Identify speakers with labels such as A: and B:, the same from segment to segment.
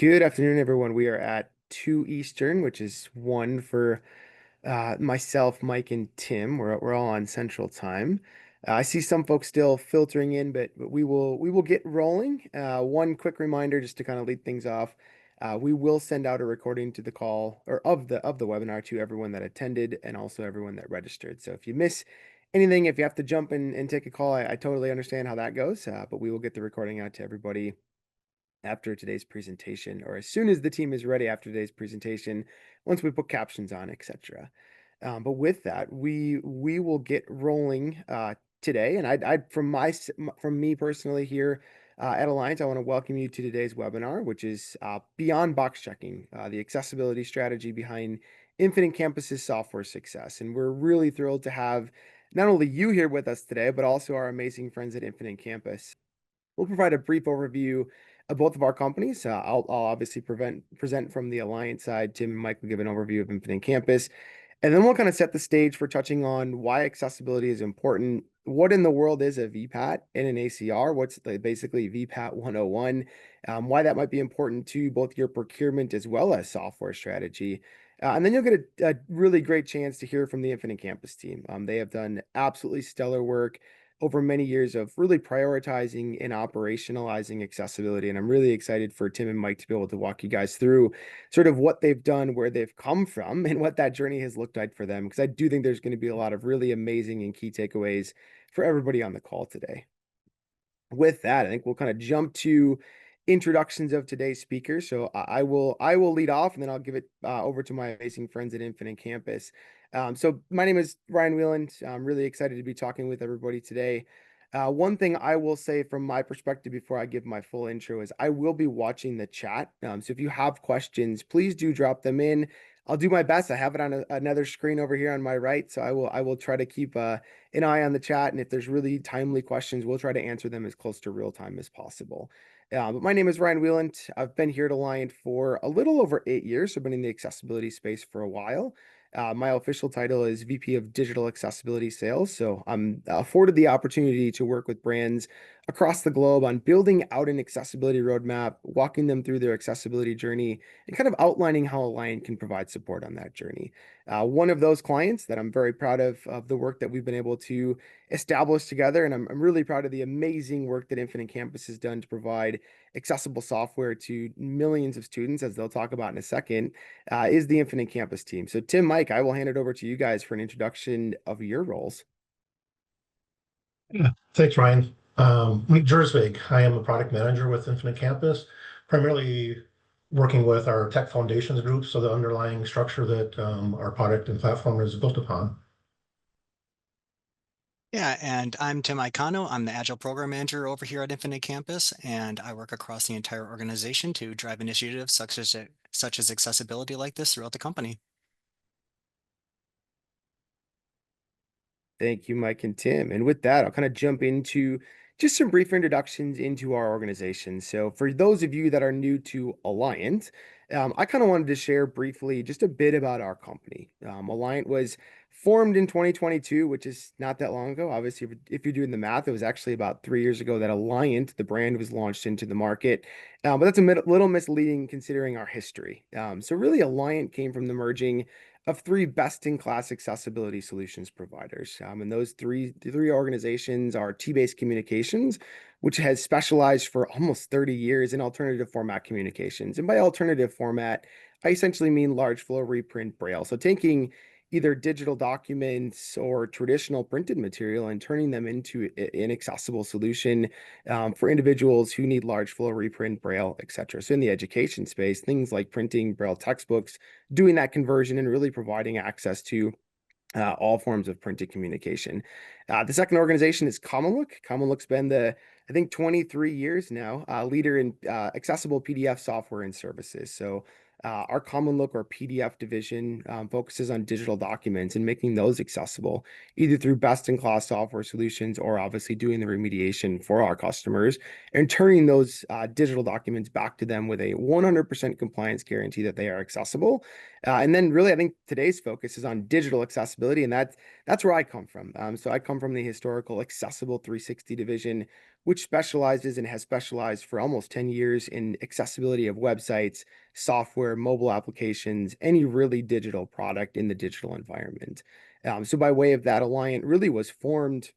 A: Good afternoon, everyone. We are at 2 Eastern, which is 1 for myself, Mike, and Tim. We're all on Central Time. I see some folks still filtering in, but we will get rolling. One quick reminder, just to kind of lead things off. We will send out a recording to the call or of the webinar to everyone that attended and also everyone that registered. So if you miss anything, if you have to jump in and take a call, I totally understand how that goes. But we will get the recording out to everybody after today's presentation, or as soon as the team is ready after today's presentation, once we put captions on, etc. But with that, we will get rolling today. And I from me personally here at Alliance, I want to welcome you to today's webinar, which is Beyond Box Checking, the accessibility strategy behind Infinite Campus's software success. And we're really thrilled to have not only you here with us today, but also our amazing friends at Infinite Campus. We'll provide a brief overview of both of our companies. I'll obviously present from the Alliance side. Tim and Mike will give an overview of Infinite Campus. And then we'll kind of set the stage for touching on why accessibility is important. What in the world is a VPAT and an ACR? What's basically VPAT 101? Why that might be important to both your procurement as well as software strategy. And then you'll get a really great chance to hear from the Infinite Campus team. They have done absolutely stellar work over many years of really prioritizing and operationalizing accessibility. And I'm really excited for Tim and Mike to be able to walk you guys through sort of what they've done, where they've come from, and what that journey has looked like for them. Because I do think there's going to be a lot of really amazing and key takeaways for everybody on the call today. With that, I think we'll kind of jump to introductions of today's speakers. So I will lead off, and then I'll give it over to my amazing friends at Infinite Campus. So my name is Ryan Wheeland. I'm really excited to be talking with everybody today. One thing I will say from my perspective before I give my full intro is I will be watching the chat. So if you have questions, please do drop them in. I'll do my best. I have it on another screen over here on my right, so I will try to keep an eye on the chat. And if there's really timely questions, we'll try to answer them as close to real time as possible. But my name is Ryan Wheeland. I've been here at Alliant for a little over 8 years. So I've been in the accessibility space for a while. My official title is VP of Digital Accessibility Sales. So I'm afforded the opportunity to work with brands across the globe on building out an accessibility roadmap, walking them through their accessibility journey, and kind of outlining how Alliant can provide support on that journey. One of those clients that I'm very proud of the work that we've been able to establish together, and I'm really proud of the amazing work that Infinite Campus has done to provide accessible software to millions of students, as they'll talk about in a second, is the Infinite Campus team. So Tim, Mike, I will hand it over to you guys for an introduction of your roles.
B: Yeah, thanks, Ryan. Mike Jersvig. I am a product manager with Infinite Campus, primarily working with our tech foundations group, so the underlying structure that our product and platform is built upon.
C: Yeah, and I'm Tim Icano. I'm the Agile Program Manager over here at Infinite Campus, and I work across the entire organization to drive initiatives such as accessibility like this throughout the company.
A: Thank you, Mike and Tim. And with that, I'll kind of jump into just some brief introductions into our organization. So for those of you that are new to Alliant, I kind of wanted to share briefly just a bit about our company. Alliant was formed in 2022, which is not that long ago. Obviously, if you're doing the math, it was actually about 3 years ago that Alliant, the brand, was launched into the market. But that's a little misleading considering our history. So really, Alliant came from the merging of three best-in-class accessibility solutions providers. And those three organizations are T-Based Communications, which has specialized for almost 30 years in alternative format communications. And by alternative format, I essentially mean large flow reprint braille. So taking either digital documents or traditional printed material and turning them into an accessible solution for individuals who need large flow reprint braille, etc. So in the education space, things like printing braille textbooks, doing that conversion and really providing access to all forms of printed communication. The second organization is Commonlook. Commonlook's been I think, 23 years now, leader in accessible PDF software and services. So our Commonlook or PDF division focuses on digital documents and making those accessible, either through best-in-class software solutions or obviously doing the remediation for our customers and turning those digital documents back to them with a 100% compliance guarantee that they are accessible. And then really, I think today's focus is on digital accessibility, and that's where I come from. So I come from the historical Accessible 360 division, which specializes and has specialized for almost 10 years in accessibility of websites, software, mobile applications, any really digital product in the digital environment. So by way of that, Alliant really was formed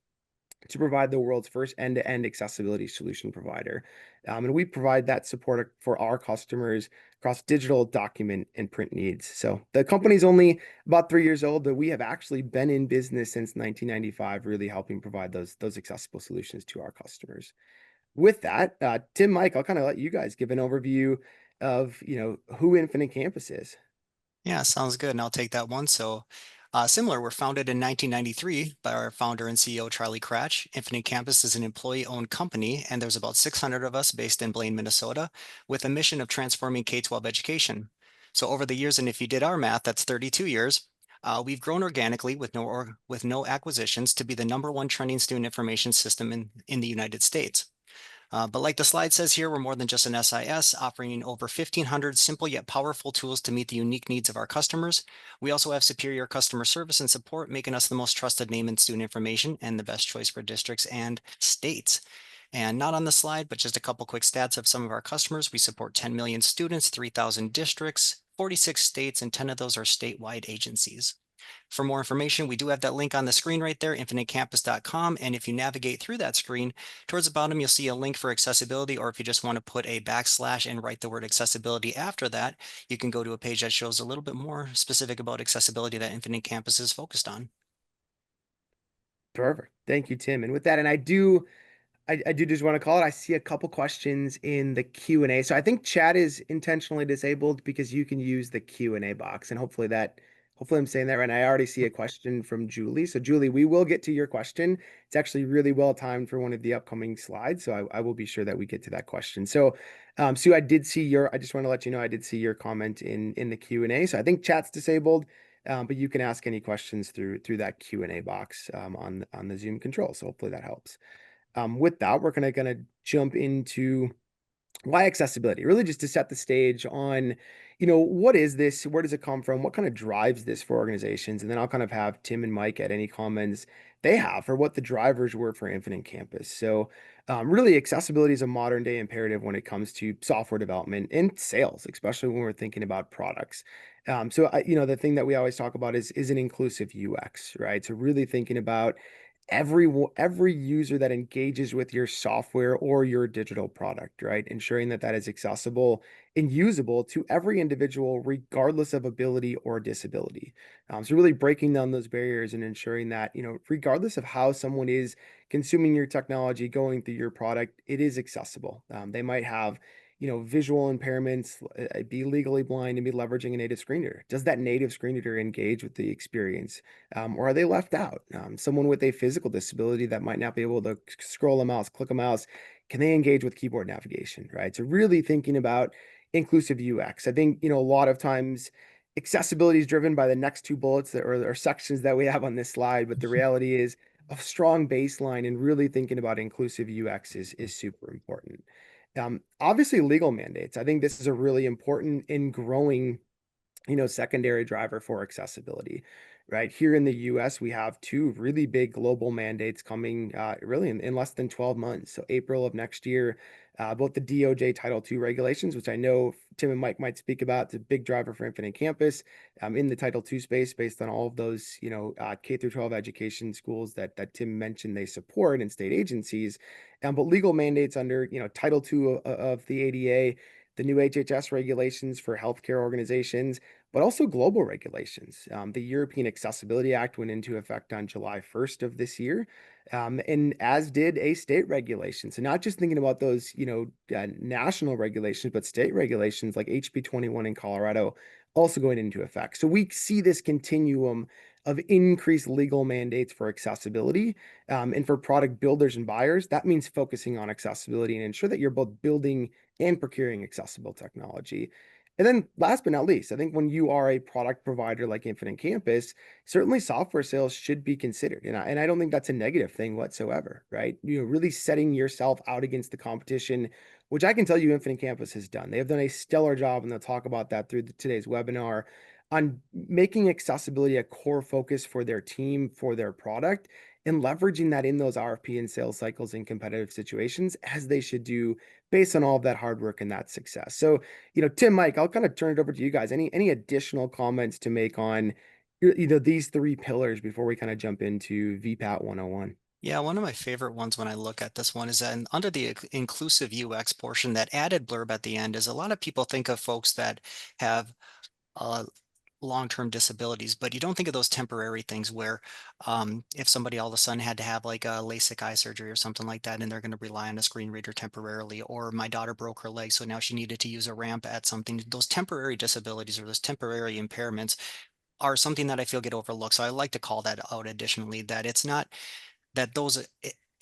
A: to provide the world's first end-to-end accessibility solution provider. And we provide that support for our customers across digital, document, and print needs. So the company's only about 3 years old, but we have actually been in business since 1995, really helping provide those accessible solutions to our customers. With that, Tim, Mike, I'll kind of let you guys give an overview of, who Infinite Campus is.
C: Yeah, sounds good. And I'll take that one. So, similar, we're founded in 1993 by our founder and CEO, Charlie Cratch. Infinite Campus is an employee-owned company, and there's about 600 of us based in Blaine, Minnesota, with a mission of transforming K-12 education. So over the years, and if you did our math, that's 32 years, we've grown organically with no acquisitions to be the #1 trending student information system in the United States. But like the slide says here, we're more than just an SIS, offering over 1,500 simple yet powerful tools to meet the unique needs of our customers. We also have superior customer service and support, making us the most trusted name in student information and the best choice for districts and states. And not on the slide, but just a couple quick stats of some of our customers. We support 10 million students, 3,000 districts, 46 states, and 10 of those are statewide agencies. For more information, we do have that link on the screen right there, infinitecampus.com. And if you navigate through that screen, towards the bottom, you'll see a link for accessibility, or if you just want to put a backslash and write the word accessibility after that, you can go to a page that shows a little bit more specific about accessibility that Infinite Campus is focused on.
A: Perfect. Thank you, Tim. And with that, and I do just want to call it. I see a couple questions in the Q&A. So I think chat is intentionally disabled because you can use the Q&A box, and hopefully I'm saying that right. And I already see a question from Julie. So Julie, we will get to your question. It's actually really well timed for one of the upcoming slides. So I will be sure that we get to that question. So Sue, I just want to let you know, I did see your comment in the Q&A. So I think chat's disabled. But you can ask any questions through that Q&A box on the Zoom control. So hopefully that helps. With that, we're gonna jump into why accessibility, really just to set the stage on, what is this? Where does it come from? What kind of drives this for organizations? And then I'll kind of have Tim and Mike add any comments they have for what the drivers were for Infinite Campus. So really accessibility is a modern day imperative when it comes to software development and sales, especially when we're thinking about products. The thing that we always talk about is an inclusive UX, right? So really thinking about every user that engages with your software or your digital product, right? Ensuring that that is accessible and usable to every individual, regardless of ability or disability. So really breaking down those barriers and ensuring that, regardless of how someone is consuming your technology, going through your product, it is accessible. They might have visual impairments, be legally blind and be leveraging a native screen reader. Does that native screen reader engage with the experience? Or are they left out? Someone with a physical disability that might not be able to scroll a mouse, click a mouse, can they engage with keyboard navigation, right? So really thinking about inclusive UX. I think, a lot of times accessibility is driven by the next two bullets or sections that we have on this slide, but the reality is a strong baseline and really thinking about inclusive UX is super important. Obviously, legal mandates. I think this is a really important and growing secondary driver for accessibility, right? Here in the US, we have two really big global mandates coming really in less than 12 months. So April of next year, both the DOJ Title II regulations, which I know Tim and Mike might speak about, it's a big driver for Infinite Campus in the Title II space based on all of those, K through 12 education schools that Tim mentioned they support and state agencies. But legal mandates under, Title II of the ADA, the new HHS regulations for healthcare organizations, but also global regulations. The European Accessibility Act went into effect on July 1st of this year, and as did a state regulation. So not just thinking about those, national regulations, but state regulations like HB 21 in Colorado also going into effect. So we see this continuum of increased legal mandates for accessibility, and for product builders and buyers. That means focusing on accessibility and ensure that you're both building and procuring accessible technology. And then last but not least, I think when you are a product provider like Infinite Campus, certainly software sales should be considered. And I don't think that's a negative thing whatsoever, right? Really setting yourself out against the competition, which I can tell you Infinite Campus has done. They have done a stellar job, and they'll talk about that through today's webinar on making accessibility a core focus for their team, for their product, and leveraging that in those RFP and sales cycles in competitive situations as they should do based on all of that hard work and that success. So, Tim, Mike, I'll kind of turn it over to you guys. Any additional comments to make on these three pillars before we kind of jump into VPAT 101?
C: Yeah, one of my favorite ones when I look at this one is that under the inclusive UX portion, that added blurb at the end is a lot of people think of folks that have uh, long-term disabilities, but you don't think of those temporary things where if somebody all of a sudden had to have like a LASIK eye surgery or something like that, and they're going to rely on a screen reader temporarily, or my daughter broke her leg, so now she needed to use a ramp at something. Those temporary disabilities or those temporary impairments are something that I feel get overlooked. So I like to call that out additionally, that it's not that those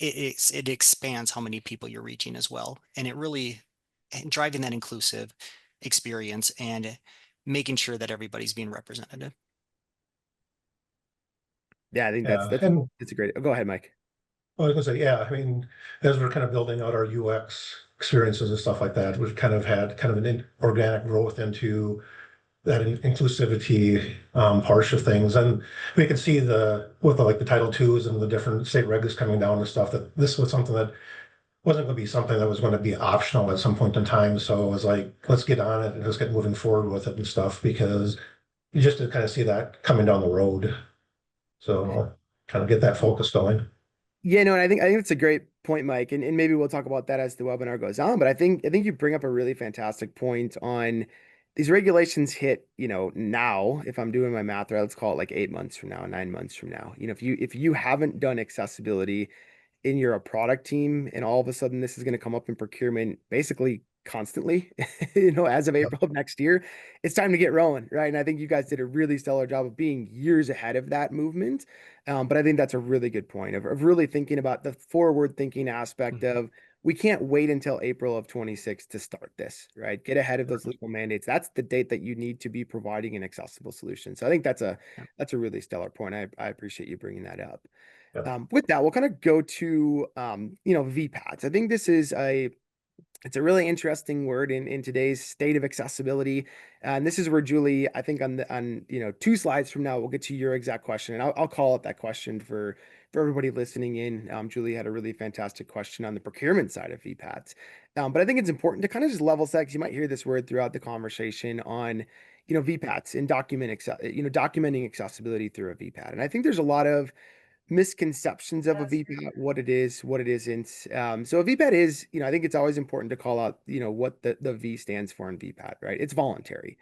C: it expands how many people you're reaching as well, and it really driving that inclusive experience and making sure that everybody's being represented.
A: Yeah, I think that's
B: Yeah,
A: that's
B: and
A: that's a great. Oh, go ahead, Mike.
B: I was gonna say, yeah, I mean, as we're kind of building out our UX experiences and stuff like that, we've kind of had kind of an organic growth into that inclusivity part of things. And we can see with like the Title IIs and the different state regs coming down and stuff, that this was something that wasn't going to be something that was going to be optional at some point in time. So it was like, let's get on it and let's get moving forward with it and stuff, because you just to kind of see that coming down the road. So kind of get that focus going.
A: Yeah, no, and I think it's a great point, Mike, and maybe we'll talk about that as the webinar goes on. But I think you bring up a really fantastic point on these regulations hit, now, if I'm doing my math right, let's call it like 8 months from now, 9 months from now. If you haven't done accessibility and you're a product team and all of a sudden this is going to come up in procurement basically constantly, as of
B: Yep.
A: April of next year, it's time to get rolling, right? And I think you guys did a really stellar job of being years ahead of that movement. But I think that's a really good point of really thinking about the forward thinking aspect
B: Mhm.
A: of we can't wait until April of 26 to start this, right? Get ahead of those legal mandates. That's the date that you need to be providing an accessible solution. So I think
C: Yeah.
A: that's a really stellar point. I appreciate you bringing that up.
B: Yep.
A: With that, we'll kind of go to VPATs. I think it's a really interesting word in today's state of accessibility. And this is where Julie, I think on 2 slides from now, we'll get to your exact question. And I'll call it that question for everybody listening in. Julie had a really fantastic question on the procurement side of VPATs. But I think it's important to kind of just level set, 'cause you might hear this word throughout the conversation on, VPATs and documenting accessibility through a VPAT. And I think there's a lot of misconceptions of a VPAT, what it is, what it isn't. So a VPAT is, I think it's always important to call out, what the V stands for in VPAT, right? It's voluntary.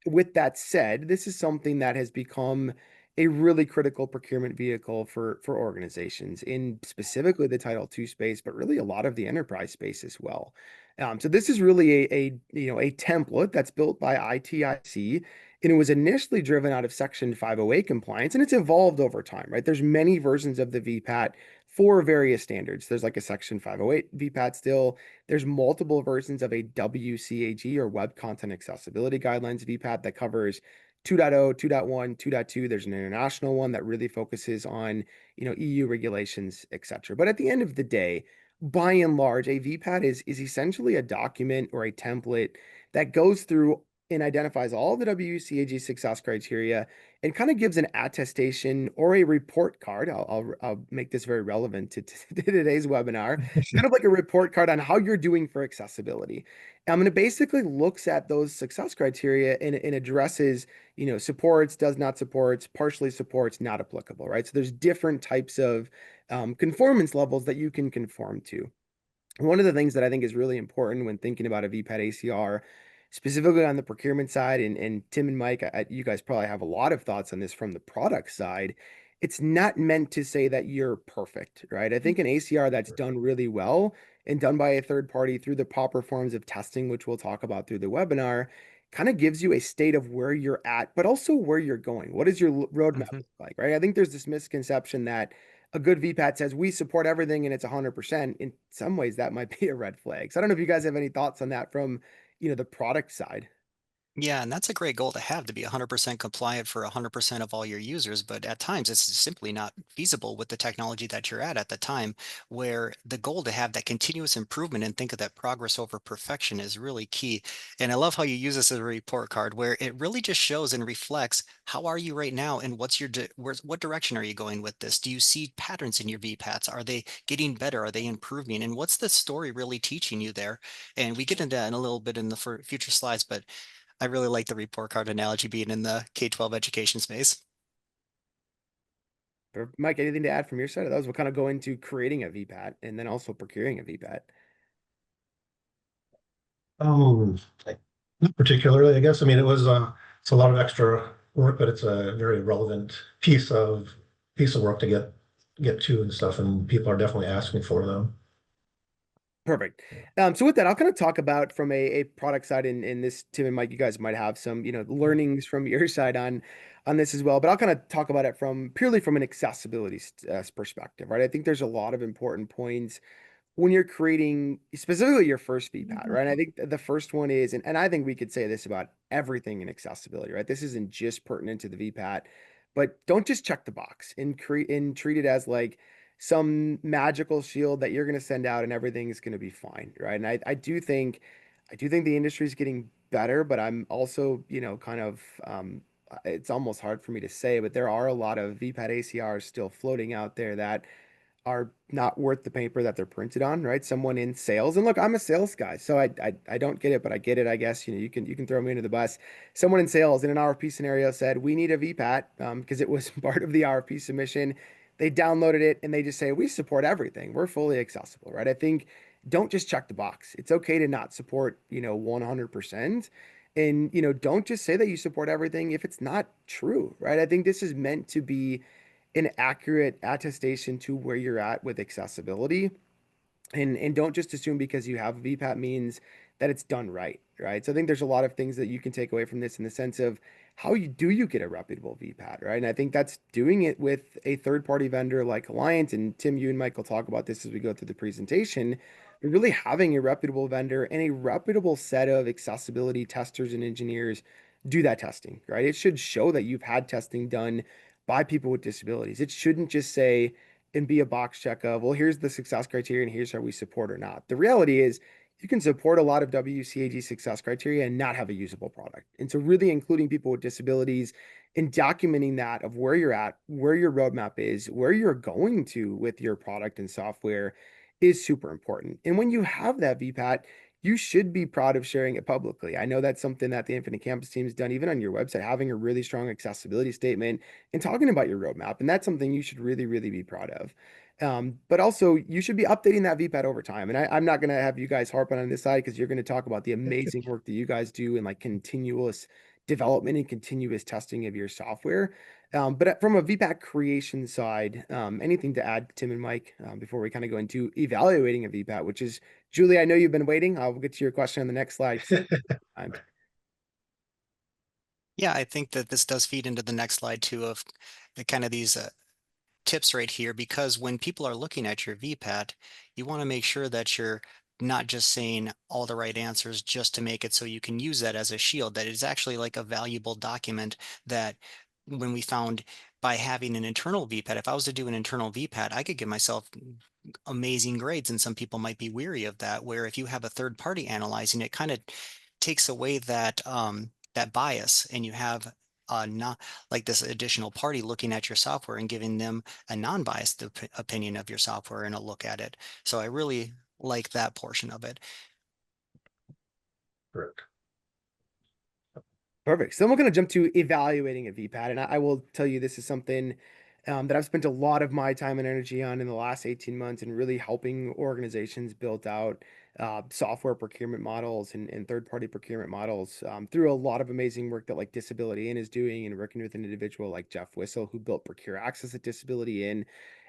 A: With that said, this is something that has become a really critical procurement vehicle for organizations in specifically the Title II space, but really a lot of the enterprise space as well. So this is really a template that's built by ITIC, and it was initially driven out of Section 508 compliance, and it's evolved over time, right? There's many versions of the VPAT for various standards. There's like a Section 508 VPAT still. There's multiple versions of a WCAG or Web Content Accessibility Guidelines VPAT that covers 2.0, 2.1, 2.2. There's an international one that really focuses on, EU regulations, etc. But at the end of the day, by and large, a VPAT is essentially a document or a template that goes through and identifies all the WCAG success criteria and kind of gives an attestation or a report card. I'll make this very relevant to today's webinar, kind of like a report card on how you're doing for accessibility. I'm going to basically looks at those success criteria and addresses, supports, does not supports, partially supports, not applicable, right? So there's different types of conformance levels that you can conform to. One of the things that I think is really important when thinking about a VPAT ACR, specifically on the procurement side, and Tim and Mike, you guys probably have a lot of thoughts on this from the product side. It's not meant to say that you're perfect, right? I think an ACR that's done really well and done by a third party through the proper forms of testing, which we'll talk about through the webinar, kind of gives you a state of where you're at, but also where you're going. What does your roadmap
C: Mhm.
A: look like, right? I think there's this misconception that a good VPAT says we support everything and it's 100%. In some ways, that might be a red flag. So I don't know if you guys have any thoughts on that from, the product side.
C: Yeah, and that's a great goal to have, to be 100% compliant for 100% of all your users. But at times, it's simply not feasible with the technology that you're at the time, where the goal to have that continuous improvement and think of that progress over perfection is really key. And I love how you use this as a report card, where it really just shows and reflects how are you right now and what's what direction are you going with this? Do you see patterns in your VPATs? Are they getting better? Are they improving? And what's the story really teaching you there? And we get into that in a little bit in the future slides, but I really like the report card analogy being in the K-12 education space.
A: Or Mike, anything to add from your side of those? We'll kind of go into creating a VPAT and then also procuring a VPAT.
B: Um, Not particularly, I guess. I mean, it's a lot of extra work, but it's a very relevant piece of work to get to and stuff, and people are definitely asking for them.
A: Perfect. So with that, I'll kind of talk about from a product side in this, Tim and Mike, you guys might have some, learnings from your side on this as well, but I'll kind of talk about it from purely from an accessibility perspective, right? I think there's a lot of important points when you're creating specifically your first VPAT, right? I think the first one is, and I think we could say this about everything in accessibility, right? This isn't just pertinent to the VPAT, but don't just check the box and create and treat it as like some magical shield that you're going to send out and everything is going to be fine, right? And I do think the industry is getting better, but I'm also, kind of, it's almost hard for me to say, but there are a lot of VPAT ACRs still floating out there that are not worth the paper that they're printed on, right? Someone in sales, and look, I'm a sales guy, so I don't get it, but I get it, I guess. You can throw me under the bus. Someone in sales in an RFP scenario said, we need a VPAT, because it was part of the RFP submission. They downloaded it and they just say, we support everything. We're fully accessible, right? I think don't just check the box. It's okay to not support, 100%. And, don't just say that you support everything if it's not true, right? I think this is meant to be an accurate attestation to where you're at with accessibility. And don't just assume because you have a VPAT means that it's done right, right? So I think there's a lot of things that you can take away from this in the sense of how you get a reputable VPAT, right? And I think that's doing it with a third-party vendor like Alliant. And Tim, you and Mike will talk about this as we go through the presentation. But really having a reputable vendor and a reputable set of accessibility testers and engineers do that testing, right? It should show that you've had testing done by people with disabilities. It shouldn't just say and be a box check of, well, here's the success criteria and here's how we support or not. The reality is you can support a lot of WCAG success criteria and not have a usable product. And so really including people with disabilities and documenting that of where you're at, where your roadmap is, where you're going to with your product and software is super important. And when you have that VPAT, you should be proud of sharing it publicly. I know that's something that the Infinite Campus team has done, even on your website, having a really strong accessibility statement and talking about your roadmap. And that's something you should really, really be proud of. But also, you should be updating that VPAT over time. And I'm not going to have you guys harp on this side because you're going to talk about the amazing work that you guys do in like continuous development and continuous testing of your software. But from a VPAT creation side, anything to add, Tim and Mike, before we kind of go into evaluating a VPAT, which is, Julie, I know you've been waiting. I'll get to your question on the next slide. Um,
C: Yeah, I think that this does feed into the next slide too of the kind of these tips right here, because when people are looking at your VPAT, you want to make sure that you're not just saying all the right answers just to make it so you can use that as a shield, that it's actually like a valuable document that when we found by having an internal VPAT, if I was to do an internal VPAT, I could give myself amazing grades, and some people might be weary of that, where if you have a third party analyzing it, kind of takes away that bias, and you have not like this additional party looking at your software and giving them a non-biased opinion of your software and a look at it. So I really like that portion of it.
B: Correct.
A: Perfect. So then we're going to jump to evaluating a VPAT. And I will tell you, this is something that I've spent a lot of my time and energy on in the last 18 months and really helping organizations build out software procurement models and third-party procurement models through a lot of amazing work that like Disability In is doing and working with an individual like Jeff Whistle, who built Procure Access at Disability In.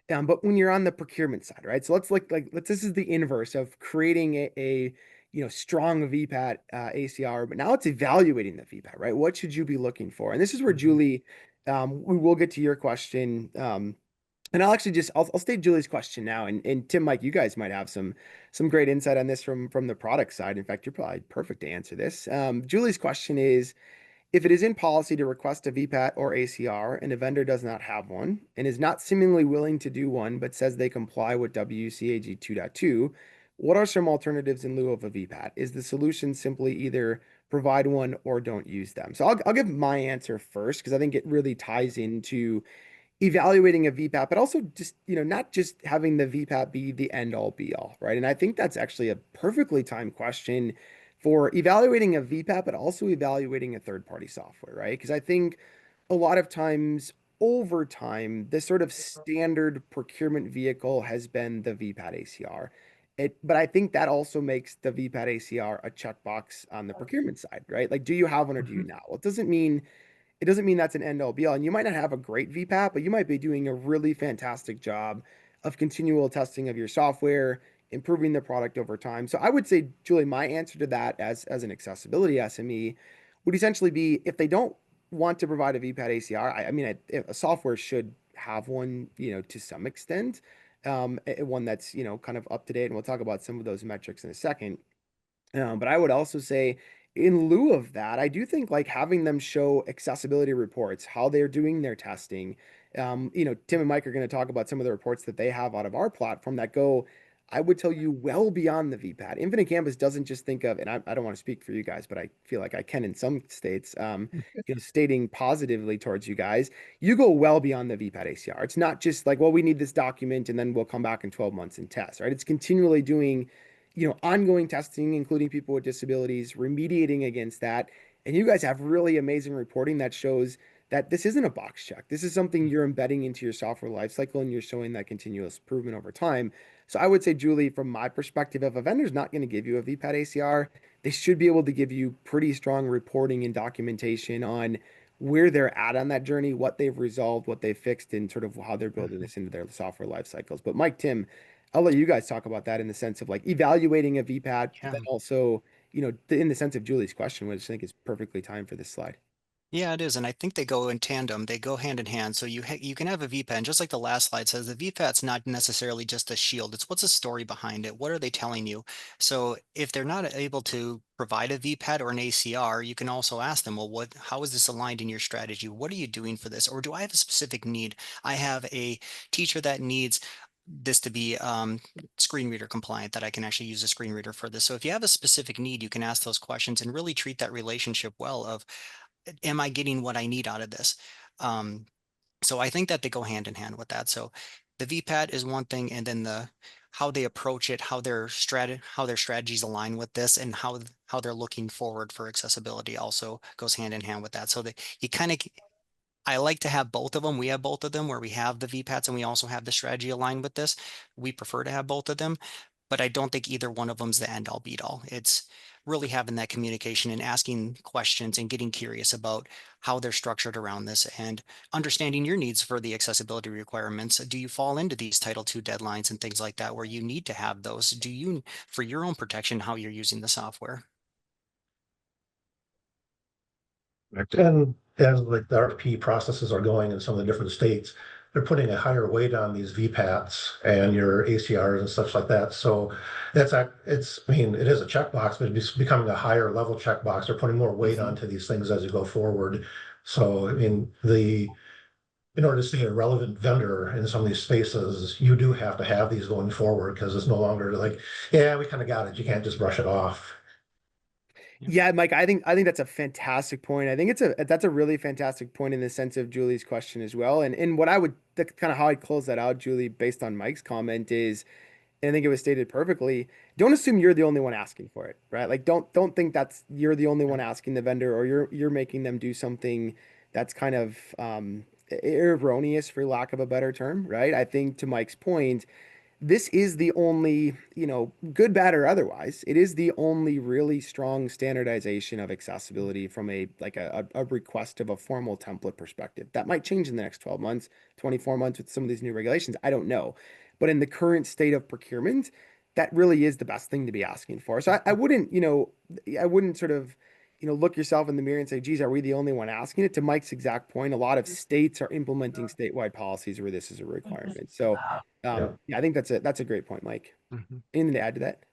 A: But when you're on the procurement side, right? So let's this is the inverse of creating a strong VPAT ACR, but now it's evaluating the VPAT, right? What should you be looking for? And this is where
B: Mhm.
A: Julie, we will get to your question And I'll actually just I'll state Julie's question now, and Tim, Mike, you guys might have some great insight on this from the product side. In fact, you're probably perfect to answer this. Julie's question is, if it is in policy to request a VPAT or ACR and a vendor does not have one and is not seemingly willing to do one but says they comply with WCAG 2.2, what are some alternatives in lieu of a VPAT? Is the solution simply either provide one or don't use them? So I'll give my answer first because I think it really ties into evaluating a VPAT, but also just, not just having the VPAT be the end all be all, right? And I think that's actually a perfectly timed question for evaluating a VPAT, but also evaluating a third party software, right? Because I think a lot of times over time, the sort of standard procurement vehicle has been the VPAT ACR. But I think that also makes the VPAT ACR a checkbox on the procurement side, right? Like, do you have one or do you
B: Mhm.
A: not? Well, it doesn't mean that's an end all be all. And you might not have a great VPAT, but you might be doing a really fantastic job of continual testing of your software, improving the product over time. So I would say, Julie, my answer to that as an accessibility SME would essentially be if they don't want to provide a VPAT ACR, I mean, a software should have one, to some extent, one that's, kind of up to date. And we'll talk about some of those metrics in a second. But I would also say, in lieu of that, I do think like having them show accessibility reports, how they're doing their testing. Tim and Mike are going to talk about some of the reports that they have out of our platform that go, I would tell you, well beyond the VPAT. Infinite Campus doesn't just think of, and I don't want to speak for you guys, but I feel like I can in some states, stating positively towards you guys. You go well beyond the VPAT ACR. It's not just like, well, we need this document and then we'll come back in 12 months and test, right? It's continually doing ongoing testing, including people with disabilities, remediating against that. And you guys have really amazing reporting that shows that this isn't a box check. This is something you're embedding into your software lifecycle and you're showing that continuous improvement over time. So I would say, Julie, from my perspective, if a vendor's not going to give you a VPAT ACR, they should be able to give you pretty strong reporting and documentation on where they're at on that journey, what they've resolved, what they've fixed, and sort of how they're building this into their software life cycles. But Mike, Tim, I'll let you guys talk about that in the sense of like evaluating a VPAT, but
C: Yeah.
A: then also, in the sense of Julie's question, which I think is perfectly timed for this slide.
C: Yeah, it is, and I think they go in tandem. They go hand in hand. So you can have a VPAT, and just like the last slide says, the VPAT's not necessarily just a shield. It's what's the story behind it. What are they telling you? So if they're not able to provide a VPAT or an ACR, you can also ask them, well, how is this aligned in your strategy? What are you doing for this? Or do I have a specific need? I have a teacher that needs this to be screen reader compliant, that I can actually use a screen reader for this. So if you have a specific need, you can ask those questions and really treat that relationship well of, am I getting what I need out of this? Um, so I think that they go hand in hand with that. So the VPAT is one thing, and then the how they approach it, how their strategies align with this, and how they're looking forward for accessibility also goes hand in hand with that. So that you kind of, I like to have both of them. We have both of them where we have the VPATs and we also have the strategy aligned with this. We prefer to have both of them, but I don't think either one of them's the end all beat all. It's really having that communication and asking questions and getting curious about how they're structured around this and understanding your needs for the accessibility requirements. Do you fall into these Title II deadlines and things like that where you need to have those? Do you, for your own protection, how you're using the software?
B: Correct. And as like the RFP processes are going in some of the different states, they're putting a higher weight on these VPATs and your ACRs and such like that. So I mean, it is a checkbox, but it's becoming a higher level checkbox. They're putting more weight
A: Mhm.
B: onto these things as you go forward. So, I mean, in order to stay a relevant vendor in some of these spaces, you do have to have these going forward because it's no longer like, yeah, we kind of got it. You can't just brush it off.
C: Yeah.
A: Yeah, Mike, I think that's a fantastic point. I think that's a really fantastic point in the sense of Julie's question as well. And what I would that's kind of how I'd close that out, Julie, based on Mike's comment is, and I think it was stated perfectly, don't assume you're the only one asking for it, right? Like don't think that's you're the only one asking the vendor or you're making them do something that's kind of erroneous for lack of a better term, right? I think to Mike's point, this is the only, good, bad, or otherwise, it is the only really strong standardization of accessibility from a like a request of a formal template perspective. That might change in the next 12 months, 24 months with some of these new regulations. I don't know. But in the current state of procurement, that really is the best thing to be asking for. So I wouldn't, I wouldn't sort of, look yourself in the mirror and say, geez, are we the only one asking it? To Mike's exact point, a lot of states are implementing statewide policies where this is a requirement. So,
B: Yep.
A: yeah, I think that's a great point, Mike.
C: Mhm.
A: Anything to add to that?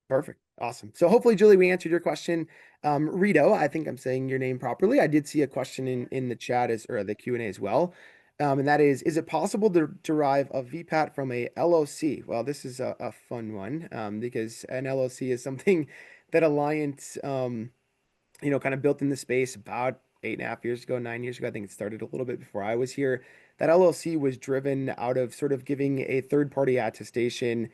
A: Perfect. Awesome. So hopefully, Julie, we answered your question. Rito, I think I'm saying your name properly. I did see a question in the chat or the Q&A as well. And that is it possible to derive a VPAT from a LOC? Well, this is a fun one because an LOC is something that Alliance, kind of built in the space about 8.5 years ago, 9 years ago. I think it started a little bit before I was here. That LLC was driven out of sort of giving a third-party attestation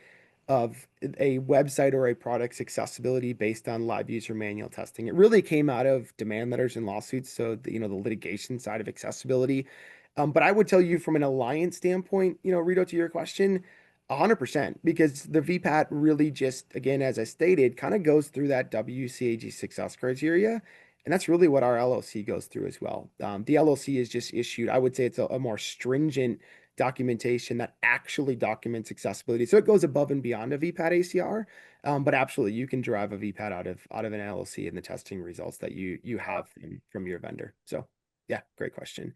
A: of a website or a product's accessibility based on live user manual testing. It really came out of demand letters and lawsuits, so the litigation side of accessibility. But I would tell you from an alliance standpoint, Rito, to your question, 100%, because the VPAT really just, again, as I stated, kind of goes through that WCAG success criteria. And that's really what our LLC goes through as well. The LLC is just issued, I would say it's a more stringent documentation that actually documents accessibility. So it goes above and beyond a VPAT ACR. But absolutely, you can derive a VPAT out of an LLC and the testing results that you have from your vendor. So yeah, great question.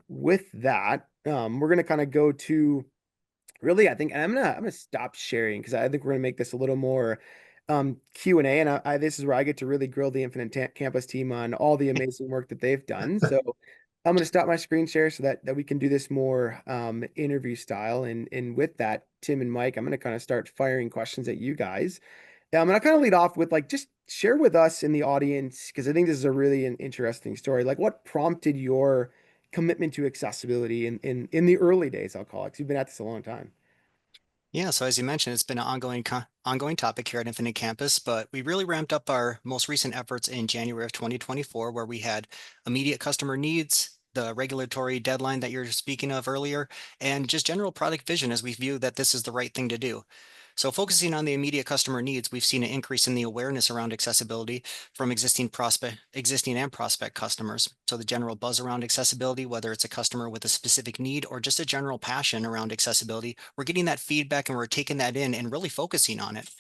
A: With that, we're gonna kind of go to really, I think, and I'm gonna stop sharing because I think we're gonna make this a little more Q&A, and this is where I get to really grill the Infinite Campus team on all the amazing work that they've done. So I'm gonna stop my screen share so that we can do this more interview style. And with that, Tim and Mike, I'm gonna kind of start firing questions at you guys. And I'll kind of lead off with like just share with us in the audience because I think this is a really an interesting story. Like, what prompted your commitment to accessibility in the early days, I'll call it, 'cause you've been at this a long time.
C: Yeah, so as you mentioned, it's been an ongoing topic here at Infinite Campus, but we really ramped up our most recent efforts in January of 2024, where we had immediate customer needs, the regulatory deadline that you're speaking of earlier, and just general product vision as we view that this is the right thing to do. So focusing on the immediate customer needs, we've seen an increase in the awareness around accessibility from existing and prospect customers. So the general buzz around accessibility, whether it's a customer with a specific need or just a general passion around accessibility, we're getting that feedback and we're taking that in and really focusing on it.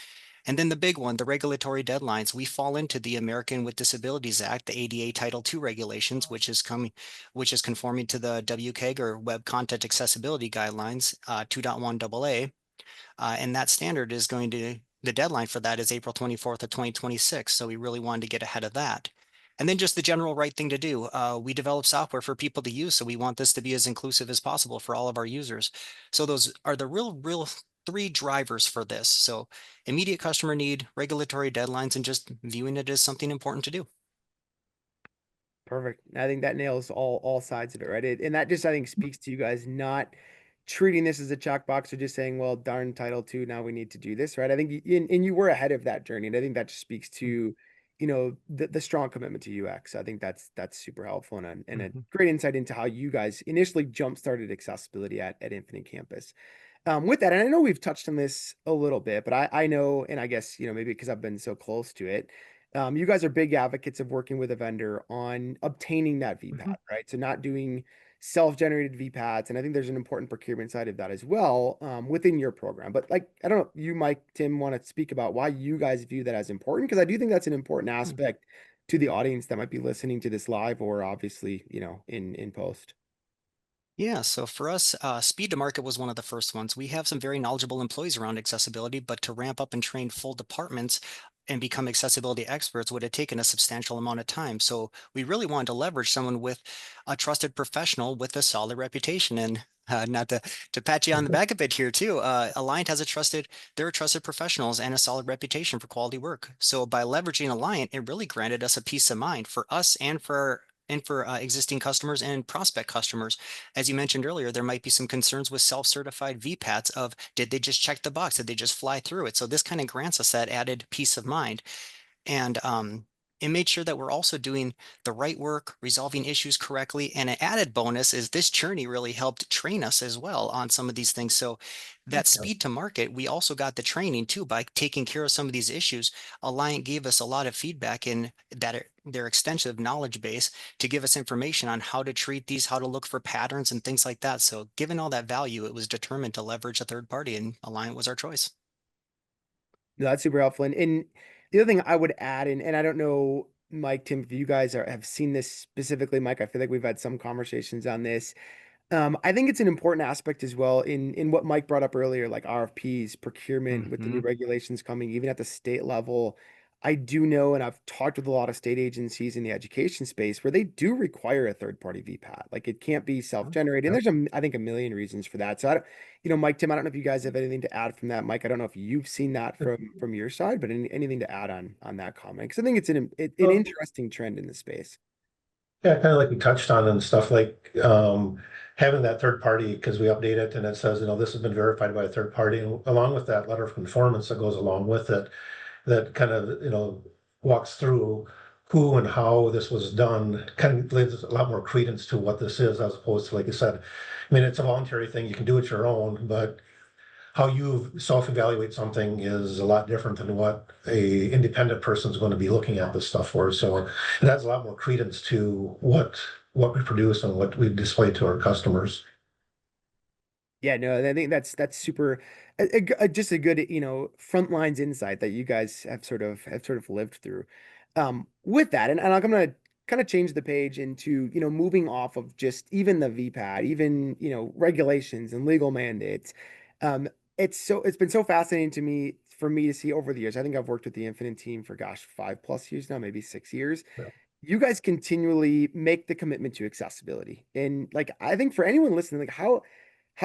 C: And then the big one, the regulatory deadlines. We fall into the American with Disabilities Act, the ADA Title II regulations, which is conforming to the WCAG or Web Content Accessibility Guidelines 2.1 AA. And that standard is the deadline for that is April 24th of 2026. So we really wanted to get ahead of that. And then just the general right thing to do. We develop software for people to use. So we want this to be as inclusive as possible for all of our users. So those are the real three drivers for this. So immediate customer need, regulatory deadlines, and just viewing it as something important to do.
A: Perfect. I think that nails all sides of it, right? And that just I think speaks to you guys not treating this as a checkbox or just saying, well, darn Title II, now we need to do this, right? I think and you were ahead of that journey, and I think that just speaks to the strong commitment to UX. I think that's super helpful and a
C: Mhm.
A: great insight into how you guys initially jump started accessibility at Infinite Campus. With that, and I know we've touched on this a little bit, but I know, and I guess, maybe because I've been so close to it, you guys are big advocates of working with a vendor on obtaining that
C: Mhm.
A: VPAT, right? So not doing self-generated VPATs, and I think there's an important procurement side of that as well, within your program. But like, I don't know, you, Mike, Tim, want to speak about why you guys view that as important? Because I do think that's an important aspect to the audience that might be listening to this live or obviously, in post.
C: Yeah, so for us, speed to market was one of the first ones. We have some very knowledgeable employees around accessibility, but to ramp up and train full departments and become accessibility experts would have taken a substantial amount of time. So we really wanted to leverage someone with a trusted professional with a solid reputation. And not to pat you on the back a bit here too, Alliant they're trusted professionals and a solid reputation for quality work. So by leveraging Alliant, it really granted us a peace of mind for us and for existing customers and prospect customers. As you mentioned earlier, there might be some concerns with self-certified VPATs of did they just check the box? Did they just fly through it? So this kind of grants us that added peace of mind. And it made sure that we're also doing the right work, resolving issues correctly. And an added bonus is this journey really helped train us as well on some of these things. So that
B: Yep.
C: speed to market, we also got the training too by taking care of some of these issues. Alliant gave us a lot of feedback in their extensive knowledge base to give us information on how to treat these, how to look for patterns and things like that. So given all that value, it was determined to leverage a third party, and Alliant was our choice.
A: No, that's super helpful. And The other thing I would add, and I don't know, Mike, Tim, if you guys have seen this specifically, Mike, I feel like we've had some conversations on this. I think it's an important aspect as well in what Mike brought up earlier, like RFPs, procurement with the new
C: Hmm.
A: regulations coming, even at the state level. I do know, and I've talked with a lot of state agencies in the education space where they do require a third-party VPAT. Like it can't be self-generated. And
B: Yep.
A: there's I think a million reasons for that. So I don't, Mike, Tim, I don't know if you guys have anything to add from that. Mike, I don't know if you've seen that from your side, but anything to add on that comment? Because I think it's an
B: Well,
A: interesting trend in the space.
B: yeah, kind of like we touched on and stuff like having that third party because we update it and it says, this has been verified by a third party. And along with that letter of conformance that goes along with it, that kind of, walks through who and how this was done, kind of gives a lot more credence to what this is as opposed to, like you said, I mean, it's a voluntary thing. You can do it your own, but how you self-evaluate something is a lot different than what a independent person is going to be looking at this stuff for. So it adds a lot more credence to what we produce and what we display to our customers.
A: Yeah, no, I think that's super, just a good, front lines insight that you guys have sort of lived through. With that, and I'm gonna kind of change the page into, moving off of just even the VPAT, even, regulations and legal mandates. Um, it's been so fascinating to me for me to see over the years. I think I've worked with the Infinite team for gosh, 5+ years now, maybe 6 years.
B: Yeah.
A: You guys continually make the commitment to accessibility. And like I think for anyone listening, like how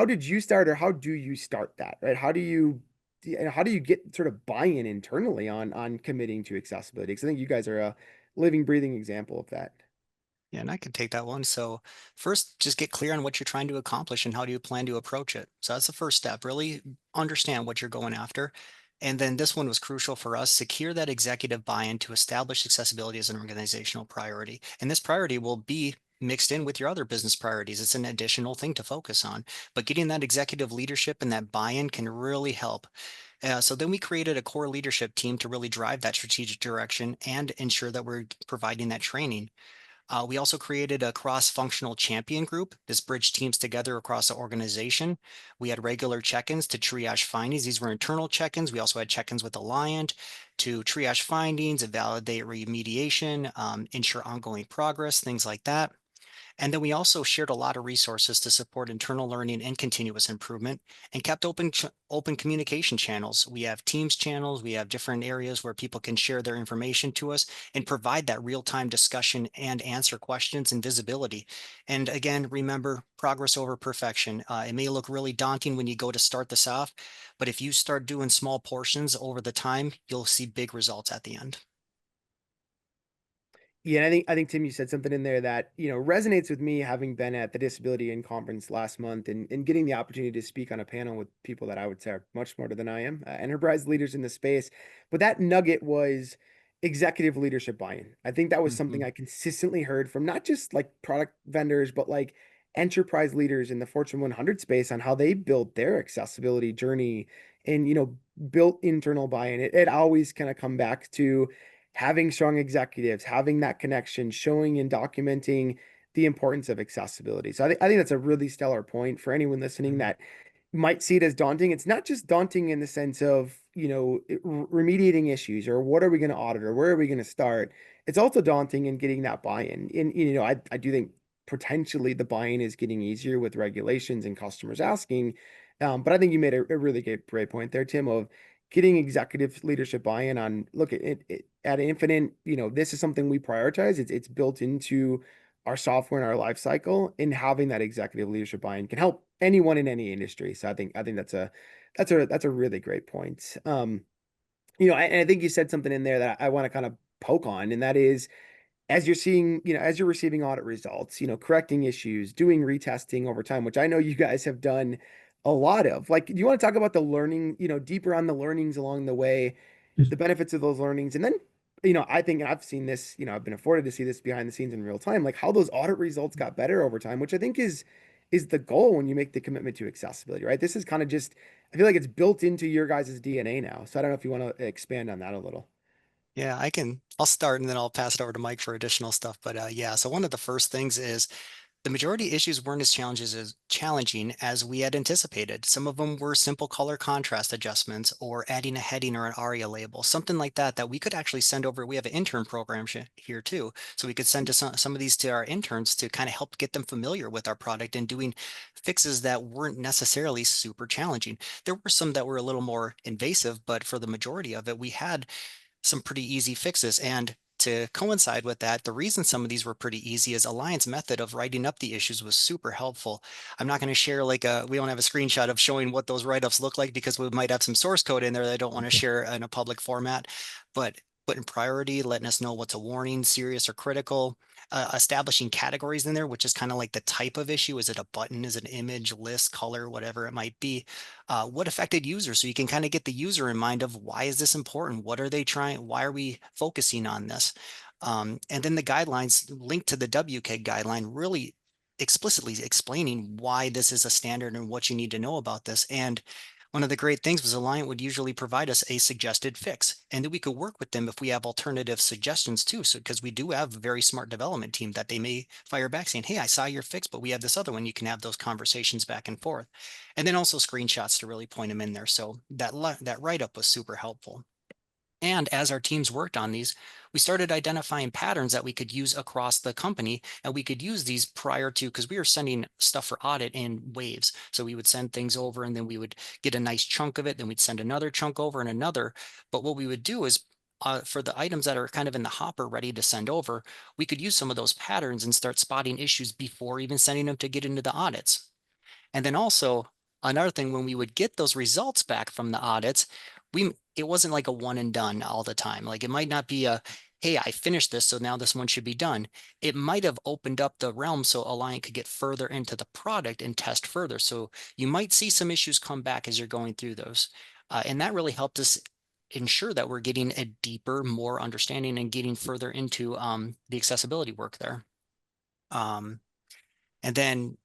A: did you start or how do you start that, right? How do you get sort of buy-in internally on committing to accessibility? Because I think you guys are a living, breathing example of that.
C: Yeah, and I can take that one. So first, just get clear on what you're trying to accomplish and how do you plan to approach it. So that's the first step. Really understand what you're going after. And then this one was crucial for us. Secure that executive buy-in to establish accessibility as an organizational priority. And this priority will be mixed in with your other business priorities. It's an additional thing to focus on. But getting that executive leadership and that buy-in can really help. So then we created a core leadership team to really drive that strategic direction and ensure that we're providing that training. We also created a cross-functional champion group. This bridged teams together across the organization. We had regular check-ins to triage findings. These were internal check-ins. We also had check-ins with Alliant to triage findings, and validate remediation, ensure ongoing progress, things like that. And then we also shared a lot of resources to support internal learning and continuous improvement and kept open communication channels. We have Teams channels, we have different areas where people can share their information to us and provide that real-time discussion and answer questions and visibility. And again, remember progress over perfection. It may look really daunting when you go to start this off, but if you start doing small portions over the time, you'll see big results at the end.
A: Yeah, and I think Tim, you said something in there that, resonates with me having been at the Disability In Conference last month and getting the opportunity to speak on a panel with people that I would say are much smarter than I am, enterprise leaders in the space. But that nugget was executive leadership buy-in. I think that was something
C: Mhm.
A: I consistently heard from not just like product vendors, but like enterprise leaders in the Fortune 100 space on how they built their accessibility journey and, built internal buy-in. It always kind of come back to having strong executives, having that connection, showing and documenting the importance of accessibility. So I think that's a really stellar point for anyone listening that might see it as daunting. It's not just daunting in the sense of, remediating issues or what are we going to audit or where are we going to start. It's also daunting in getting that buy-in. And, I do think potentially the buy-in is getting easier with regulations and customers asking. But I think you made a really great point there, Tim, of getting executive leadership buy-in on, look, at Infinite, this is something we prioritize. It's built into our software and our life cycle, and having that executive leadership buy-in can help anyone in any industry. So I think that's a really great point. And I think you said something in there that I want to kind of poke on, and that is as you're seeing, as you're receiving audit results, correcting issues, doing retesting over time, which I know you guys have done a lot of. Like, do you want to talk about the learning, deeper on the learnings along the way, the benefits of those learnings, and then, I think, and I've seen this, I've been afforded to see this behind the scenes in real time, like how those audit results got better over time, which I think is the goal when you make the commitment to accessibility, right? This is kind of just, I feel like it's built into your guys' DNA now. So I don't know if you want to expand on that a little.
C: Yeah, I'll start and then I'll pass it over to Mike for additional stuff. But yeah, so one of the first things is The majority issues weren't as challenging as we had anticipated. Some of them were simple color contrast adjustments or adding a heading or an ARIA label, something like that, that we could actually send over. We have an intern program here too. So we could send to some of these to our interns to kind of help get them familiar with our product and doing fixes that weren't necessarily super challenging. There were some that were a little more invasive, but for the majority of it, we had some pretty easy fixes. And to coincide with that, the reason some of these were pretty easy is Alliance method of writing up the issues was super helpful. I'm not going to share we don't have a screenshot of showing what those write-ups look like because we might have some source code in there that I don't want to share in a public format, but putting priority, letting us know what's a warning, serious or critical, establishing categories in there, which is kind of like the type of issue. Is it a button? Is it an image, list, color, whatever it might be? What affected users? So you can kind of get the user in mind of why is this important? What are they trying? Why are we focusing on this? And then the guidelines linked to the WCAG guideline really explicitly explaining why this is a standard and what you need to know about this. And one of the great things was Alliant would usually provide us a suggested fix, and then we could work with them if we have alternative suggestions too. So because we do have a very smart development team that they may fire back saying, hey, I saw your fix, but we have this other one. You can have those conversations back and forth. And then also screenshots to really point them in there. So that write-up was super helpful. And as our teams worked on these, we started identifying patterns that we could use across the company. And we could use these prior to, because we were sending stuff for audit in waves. So we would send things over and then we would get a nice chunk of it. Then we'd send another chunk over and another. But what we would do is for the items that are kind of in the hopper ready to send over, we could use some of those patterns and start spotting issues before even sending them to get into the audits. And then also another thing, when we would get those results back from the audits, it wasn't like a one and done all the time. Like it might not be a, hey, I finished this, so now this one should be done. It might have opened up the realm so Alliant could get further into the product and test further. So you might see some issues come back as you're going through those. And that really helped us ensure that we're getting a deeper, more understanding and getting further into the accessibility work there. Um, and then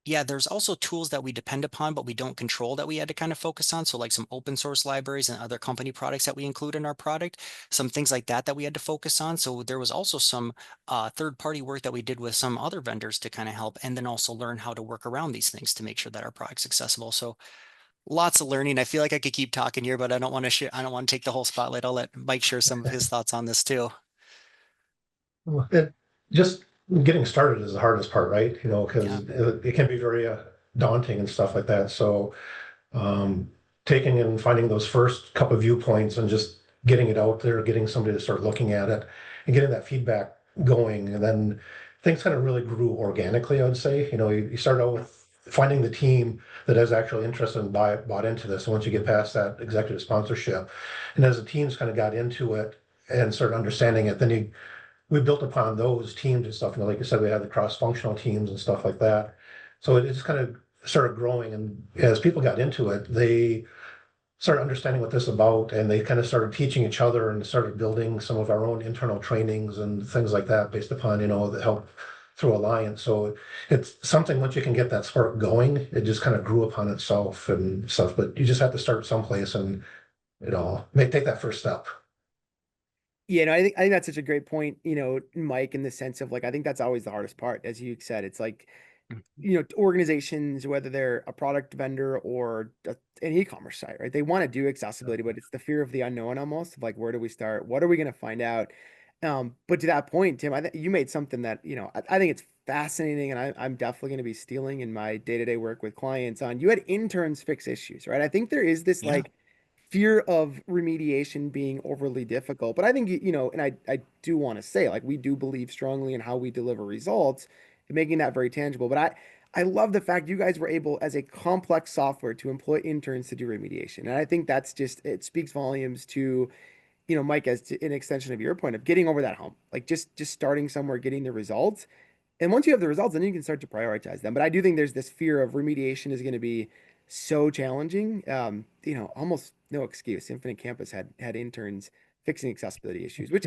C: yeah, there's also tools that we depend upon, but we don't control that we had to kind of focus on. So like some open source libraries and other company products that we include in our product, some things like that that we had to focus on. So there was also some third-party work that we did with some other vendors to kind of help, and then also learn how to work around these things to make sure that our product's accessible. So lots of learning. I feel like I could keep talking here, but I don't want to I don't want to take the whole spotlight. I'll let Mike share some of his thoughts on this too.
B: Well, just getting started is the hardest part, right? You know,
C: Yeah.
B: because it can be very daunting and stuff like that. So um, taking and finding those first couple of viewpoints and just getting it out there, getting somebody to start looking at it and getting that feedback going. And then things kind of really grew organically, I would say. You know, you start out with finding the team that is actually interested and bought into this. And once you get past that executive sponsorship, and as the teams kind of got into it and started understanding it, then we built upon those teams and stuff. You know, like I said, we had the cross-functional teams and stuff like that. So it just kind of started growing. And as people got into it, they started understanding what this is about, and they kind of started teaching each other and started building some of our own internal trainings and things like that based upon, you know, the help through Alliance. So it's something, once you can get that spark going, it just kind of grew upon itself and stuff. But you just have to start someplace and, you know, take that first step.
A: Yeah, no, I think that's such a great point, Mike, in the sense of like I think that's always the hardest part, as you said. It's like,
C: Mhm.
A: organizations, whether they're a product vendor or an e-commerce site, right? They want to do accessibility, but it's the fear of the unknown almost of like, where do we start? What are we going to find out? But to that point, Tim, I think you made something that, I think it's fascinating, and I'm definitely going to be stealing in my day-to-day work with clients on. You had interns fix issues, right? I think there is this
C: Yeah.
A: like fear of remediation being overly difficult. But I think, and I do want to say, like, we do believe strongly in how we deliver results and making that very tangible. But I love the fact you guys were able, as a complex software, to employ interns to do remediation. And I think that's just, it speaks volumes to, Mike, as to, an extension of your point of getting over that hump, like just starting somewhere, getting the results. And once you have the results, then you can start to prioritize them. But I do think there's this fear of remediation is going to be so challenging. Almost no excuse. Infinite Campus had interns fixing accessibility issues, which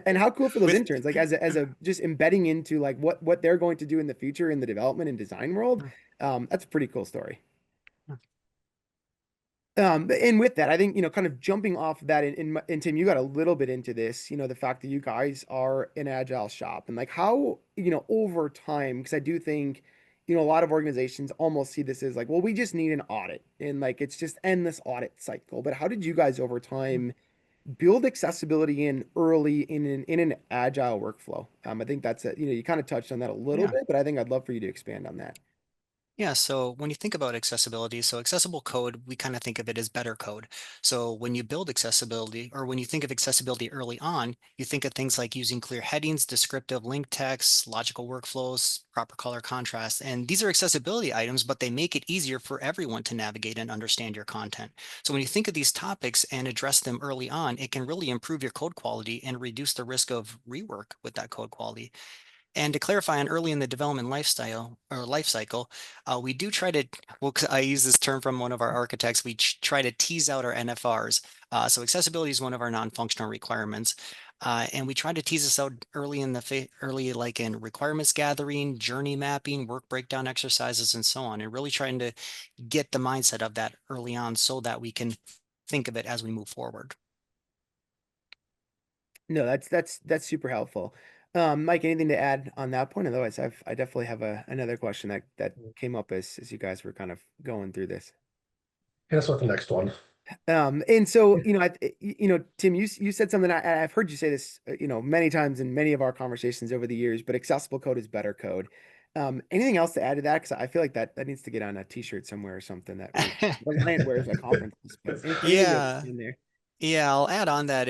A: and how cool for those
C: With
A: interns, like as a just embedding into like what they're going to do in the future in the development and design world. That's a pretty cool story. And with that, I think, kind of jumping off of that, and Tim, you got a little bit into this, the fact that you guys are an agile shop and like how, over time, because I do think, a lot of organizations almost see this as like, well, we just need an audit and like it's just endless audit cycle. But how did you guys over time build accessibility in early in an agile workflow? I think that's a, you kind of touched on that a little
C: Yeah.
A: bit, but I think I'd love for you to expand on that.
C: Yeah, so when you think about accessibility, so accessible code, we kind of think of it as better code. So when you build accessibility, or when you think of accessibility early on, you think of things like using clear headings, descriptive link text, logical workflows, proper color contrast. And these are accessibility items, but they make it easier for everyone to navigate and understand your content. So when you think of these topics and address them early on, it can really improve your code quality and reduce the risk of rework with that code quality. And to clarify on early in the development lifestyle or life cycle, we do try to, well, I use this term from one of our architects, we try to tease out our NFRs. So accessibility is one of our non-functional requirements. And we try to tease this out early in early, like in requirements gathering, journey mapping, work breakdown exercises, and so on, and really trying to get the mindset of that early on so that we can think of it as we move forward.
A: No, that's super helpful. Mike, anything to add on that point? Otherwise, I definitely have another question that came up as you guys were kind of going through this.
B: Hit us with the next one.
A: And so, Tim, you said something I've heard you say this, many times in many of our conversations over the years, but accessible code is better code. Anything else to add to that? Because I feel like that needs to get on a t-shirt somewhere or something that Reliant wears at conferences. But anything else
C: Yeah.
A: in there?
C: Yeah, I'll add on that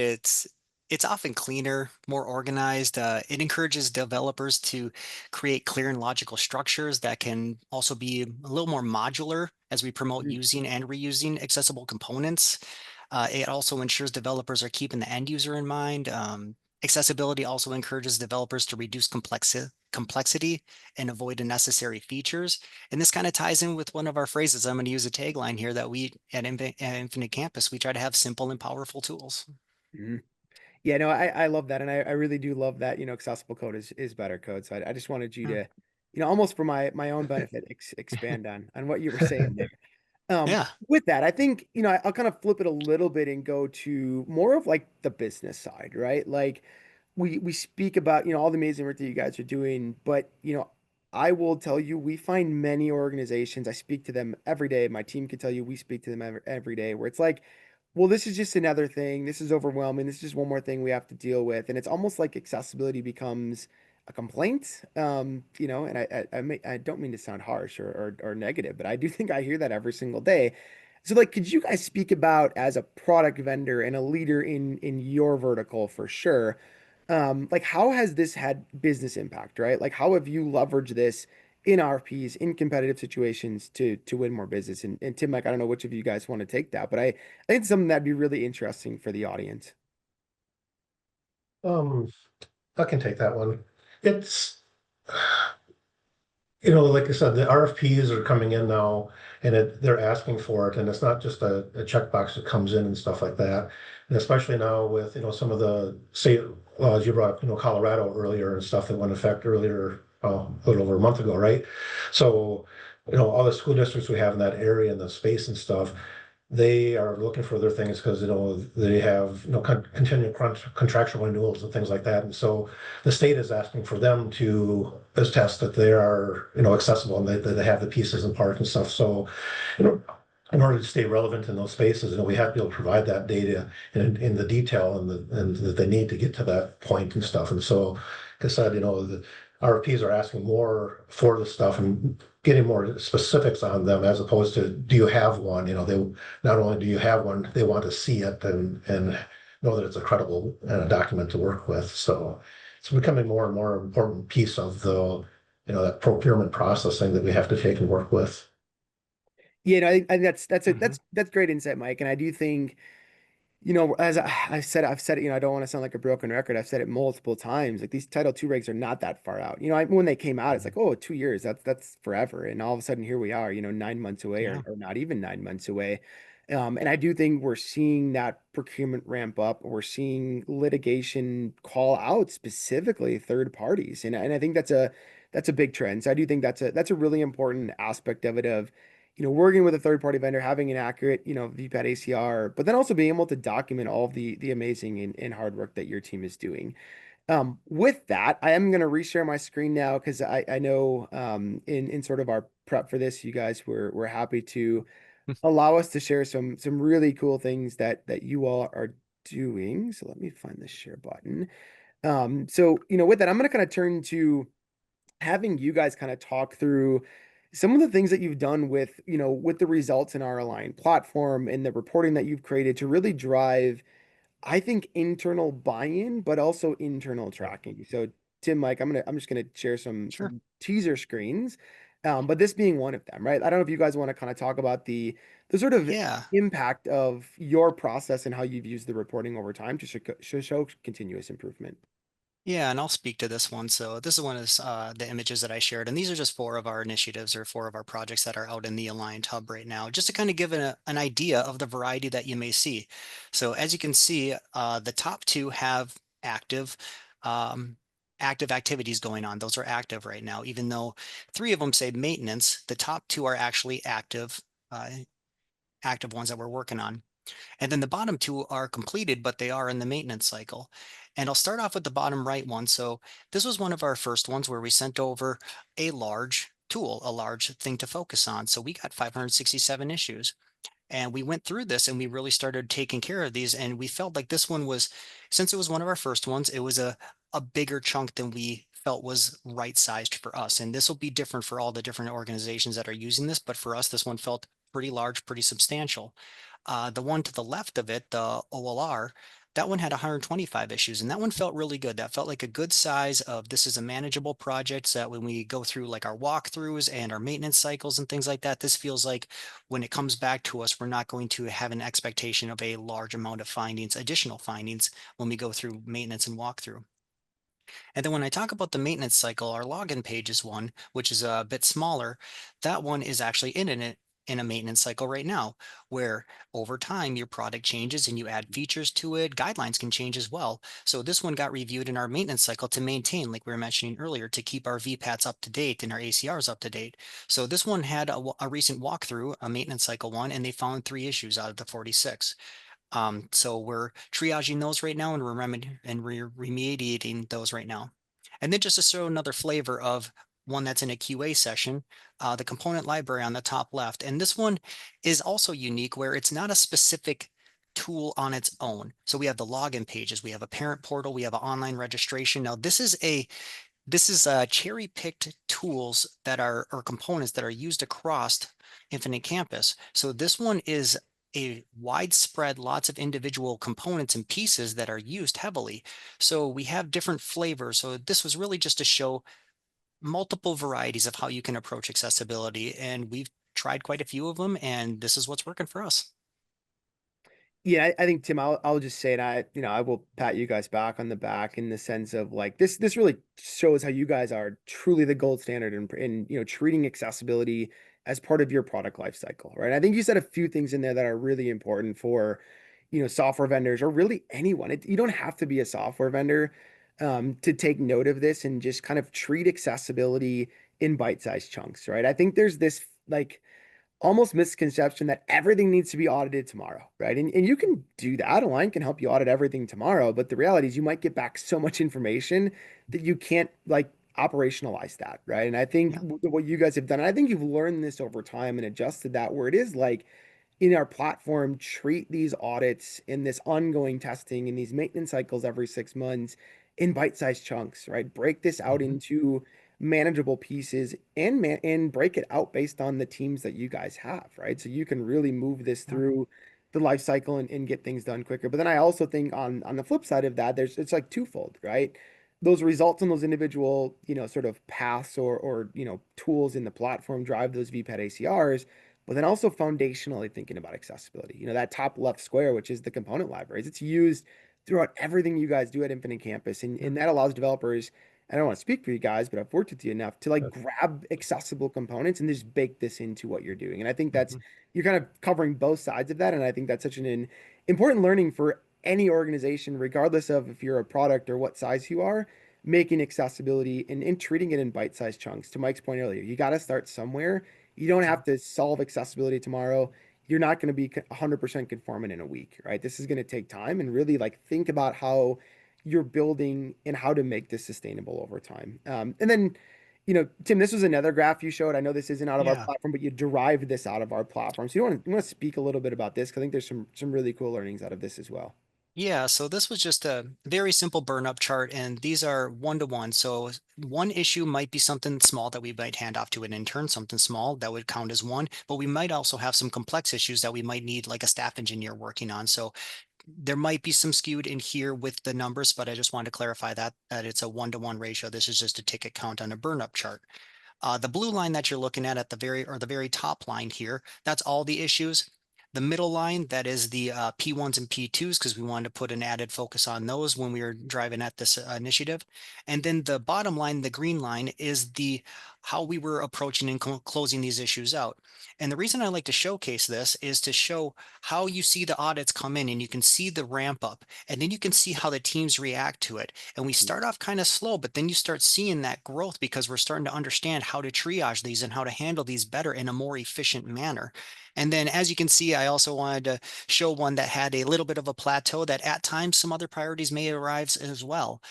C: it's often cleaner, more organized. It encourages developers to create clear and logical structures that can also be a little more modular as we promote
A: Mhm.
C: using and reusing accessible components. It also ensures developers are keeping the end user in mind. Accessibility also encourages developers to reduce complexity and avoid unnecessary features. And this kind of ties in with one of our phrases. I'm going to use a tagline here that we at Infinite Campus, we try to have simple and powerful tools.
A: Mhm. Yeah, no, I love that, and I really do love that. Accessible code is better code. So I just wanted you
C: Yeah.
A: to, almost for my own benefit, expand on what you were saying there.
C: Yeah.
A: With that, I think, I'll kind of flip it a little bit and go to more of like the business side, right? Like we speak about, all the amazing work that you guys are doing, but I will tell you, we find many organizations, I speak to them every day. My team can tell you we speak to them every day where it's like, well, this is just another thing. This is overwhelming. This is just one more thing we have to deal with. And it's almost like accessibility becomes a complaint. And I don't mean to sound harsh or negative, but I do think I hear that every single day. So like, could you guys speak about as a product vendor and a leader in your vertical for sure? Like how has this had business impact, right? Like how have you leveraged this in RFPs, in competitive situations to win more business? And Tim, Mike, I don't know which of you guys want to take that, but I think it's something that'd be really interesting for the audience.
B: Um, I can take that one. It's like I said, the RFPs are coming in now and they're asking for it. And it's not just a checkbox that comes in and stuff like that. And especially now with, some of the state laws you brought up, Colorado earlier and stuff that went into effect earlier, a little over a month ago, right? So, all the school districts we have in that area and the space and stuff, they are looking for their things because they have continuing contractual renewals and things like that, and so the state is asking for them to attest that they are accessible and that they have the pieces and parts and stuff. So you know in order to stay relevant in those spaces, we have to be able to provide that data in the detail and that they need to get to that point and stuff. And so, like I said, the RFPs are asking more for the stuff and getting more specifics on them as opposed to do you have one? They not only do you have one, they want to see it and know that it's a credible document to work with. So it's becoming more and more important piece of the that procurement processing that we have to take and work with.
A: I think
C: Mhm.
A: that's great insight, Mike. And I do think, as I've said it, I don't want to sound like a broken record. I've said it multiple times. Like these Title II regs are not that far out. When they came out, it's like, oh, 2 years, that's forever. And all of a sudden here we are, 9 months away
C: Yeah.
A: or not even 9 months away. And I do think we're seeing that procurement ramp up. We're seeing litigation call out specifically third parties. And I think that's a big trend. So I do think that's a really important aspect of it of, working with a third party vendor, having an accurate, VPAT ACR, but then also being able to document all of the amazing and hard work that your team is doing. With that, I am going to reshare my screen now because I know in sort of our prep for this, you guys were happy to allow us to share some really cool things that you all are doing. So let me find the share button. So with that, I'm going to kind of turn to having you guys kind of talk through some of the things that you've done with the results in our aligned platform and the reporting that you've created to really drive, I think, internal buy-in, but also internal
B: Yep.
A: tracking. So Tim, Mike, I'm just gonna share some
C: Sure.
A: some teaser screens, but this being one of them, right? I don't know if you guys want to kind of talk about the sort of
C: Yeah.
A: impact of your process and how you've used the reporting over time to show continuous improvement.
C: Yeah, and I'll speak to this one. So this is one of the images that I shared, and these are just four of our initiatives or four of our projects that are out in the Aligned Hub right now, just to kind of give an idea of the variety that you may see. So as you can see, the top two have active um, active activities going on. Those are active right now, even though three of them say maintenance. The top two are actually uh, active ones that we're working on. And then the bottom two are completed, but they are in the maintenance cycle. And I'll start off with the bottom right one. So this was one of our first ones where we sent over a large tool, a large thing to focus on. So we got 567 issues. And we went through this and we really started taking care of these. And we felt like this one was, since it was one of our first ones, it was a bigger chunk than we felt was right sized for us. And this will be different for all the different organizations that are using this. But for us, this one felt pretty large, pretty substantial. The one to the left of it, the OLR, that one had 125 issues, and that one felt really good. That felt like a good size of this is a manageable project so that when we go through like our walkthroughs and our maintenance cycles and things like that, this feels like when it comes back to us, we're not going to have an expectation of a large amount of findings, additional findings when we go through maintenance and walkthrough. And then when I talk about the maintenance cycle, our login page is one, which is a bit smaller. That one is actually in a maintenance cycle right now, where over time your product changes and you add features to it. Guidelines can change as well. So this one got reviewed in our maintenance cycle to maintain, like we were mentioning earlier, to keep our VPATs up to date and our ACRs up to date. So this one had a recent walkthrough, a maintenance cycle one, and they found 3 issues out of the 46. So we're triaging those right now and we're remediating those right now. And then just to show another flavor of one that's in a QA session, the component library on the top left. And this one is also unique where it's not a specific tool on its own. So we have the login pages, we have a parent portal, we have an online registration. Now this is cherry-picked tools that are or components that are used across Infinite Campus. So this one is a widespread, lots of individual components and pieces that are used heavily. So we have different flavors. So this was really just to show multiple varieties of how you can approach accessibility. And we've tried quite a few of them, and this is what's working for us.
A: Yeah, I think Tim, I'll just say that I will pat you guys back on the back in the sense of like this really shows how you guys are truly the gold standard in treating accessibility as part of your product life cycle, right? I think you said a few things in there that are really important for software vendors or really anyone. You don't have to be a software vendor to take note of this and just kind of treat accessibility in bite-sized chunks, right? I think there's this like almost misconception that everything needs to be audited tomorrow, right? And you can do that. Align can help you audit everything tomorrow, but the reality is you might get back so much information that you can't like operationalize that, right? And I think
C: Yeah.
A: what you guys have done, and I think you've learned this over time and adjusted that where it is like in our platform, treat these audits in this ongoing testing and these maintenance cycles every 6 months in bite-sized chunks, right? Break this out
B: Mhm.
A: into manageable pieces and break it out based on the teams that you guys have, right? So you can really move this
B: Yeah.
A: through the life cycle and get things done quicker. But then I also think on the flip side of that, it's like twofold, right? Those results on those individual, sort of paths or tools in the platform drive those VPAT ACRs, but then also foundationally thinking about accessibility. That top left square, which is the component libraries, it's used throughout everything you guys do at Infinite Campus. And that allows developers, I don't want to speak for you guys, but I've worked with you enough to like
B: Yeah.
A: grab accessible components and just bake this into what you're doing. And I think that's,
B: Mhm.
A: you're kind of covering both sides of that. And I think that's such an important learning for any organization, regardless of if you're a product or what size you are, making accessibility and treating it in bite-sized chunks. To Mike's point earlier, you got to start somewhere. You don't have to solve accessibility tomorrow. You're not going to be 100% conformant in a week, right? This is going to take time and really like think about how you're building and how to make this sustainable over time. And then, Tim, this was another graph you showed. I know this isn't out of our
C: Yeah.
A: platform, but you derived this out of our platform. So you want to speak a little bit about this? 'Cause I think there's some really cool learnings out of this as well.
C: Yeah, so this was just a very simple burn up chart, and these are one to one. So one issue might be something small that we might hand off to an intern, something small that would count as one, but we might also have some complex issues that we might need like a staff engineer working on. So there might be some skewed in here with the numbers, but I just wanted to clarify that it's a one to one ratio. This is just a ticket count on a burn up chart. The blue line that you're looking at the very top line here, that's all the issues. The middle line, that is the P1s and P2s, because we wanted to put an added focus on those when we were driving at this initiative. And then the bottom line, the green line, is the how we were approaching and closing these issues out. And the reason I like to showcase this is to show how you see the audits come in and you can see the ramp up, and then you can see how the teams react to it. And we start off kind of slow, but then you start seeing that growth because we're starting to understand how to triage these and how to handle these better in a more efficient manner. And then, as you can see, I also wanted to show one that had a little bit of a plateau that at times some other priorities may arrive as well.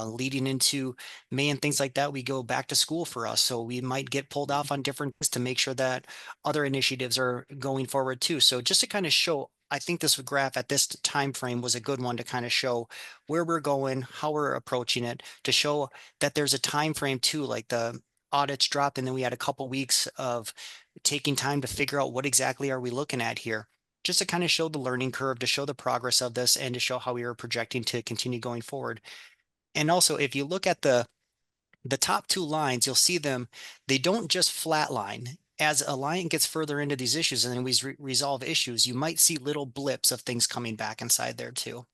C: Leading into May and things like that, we go back to school for us. So we might get pulled off on different things to make sure that other initiatives are going forward too. So just to kind of show, I think this graph at this time frame was a good one to kind of show where we're going, how we're approaching it, to show that there's a time frame too, like the audits dropped, and then we had a couple weeks of taking time to figure out what exactly are we looking at here. Just to kind of show the learning curve, to show the progress of this, and to show how we are projecting to continue going forward. And also, if you look at the top two lines, you'll see them, they don't just flatline. As a line gets further into these issues and then we resolve issues, you might see little blips of things coming back inside there too.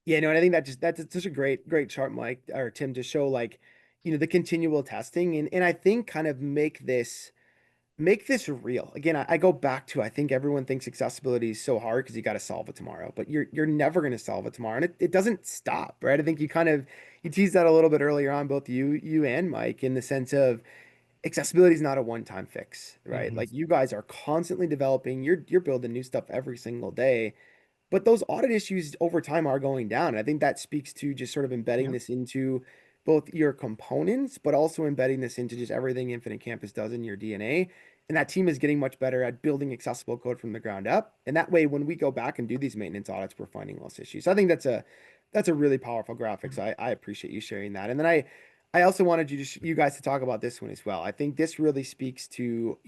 A: Yeah, no, and I think that's such a great chart, Mike or Tim, to show like, the continual testing and I think kind of make this real. Again, I go back to I think everyone thinks accessibility is so hard because you got to solve it tomorrow, but you're never going to solve it tomorrow, and it doesn't stop, right? I think you teased that a little bit earlier on, both you and Mike, in the sense of accessibility is not a one-time fix, right?
C: Mhm.
A: Like you guys are constantly developing, you're building new stuff every single day. But those audit issues over time are going down. And I think that speaks to just sort of embedding
C: Yep.
A: this into both your components, but also embedding this into just everything Infinite Campus does in your DNA. And that team is getting much better at building accessible code from the ground up. And that way, when we go back and do these maintenance audits, we're finding less issues. So I think that's a really powerful graphic. So I appreciate you sharing that. And then I also wanted you guys to talk about this one as well. I think this really speaks to,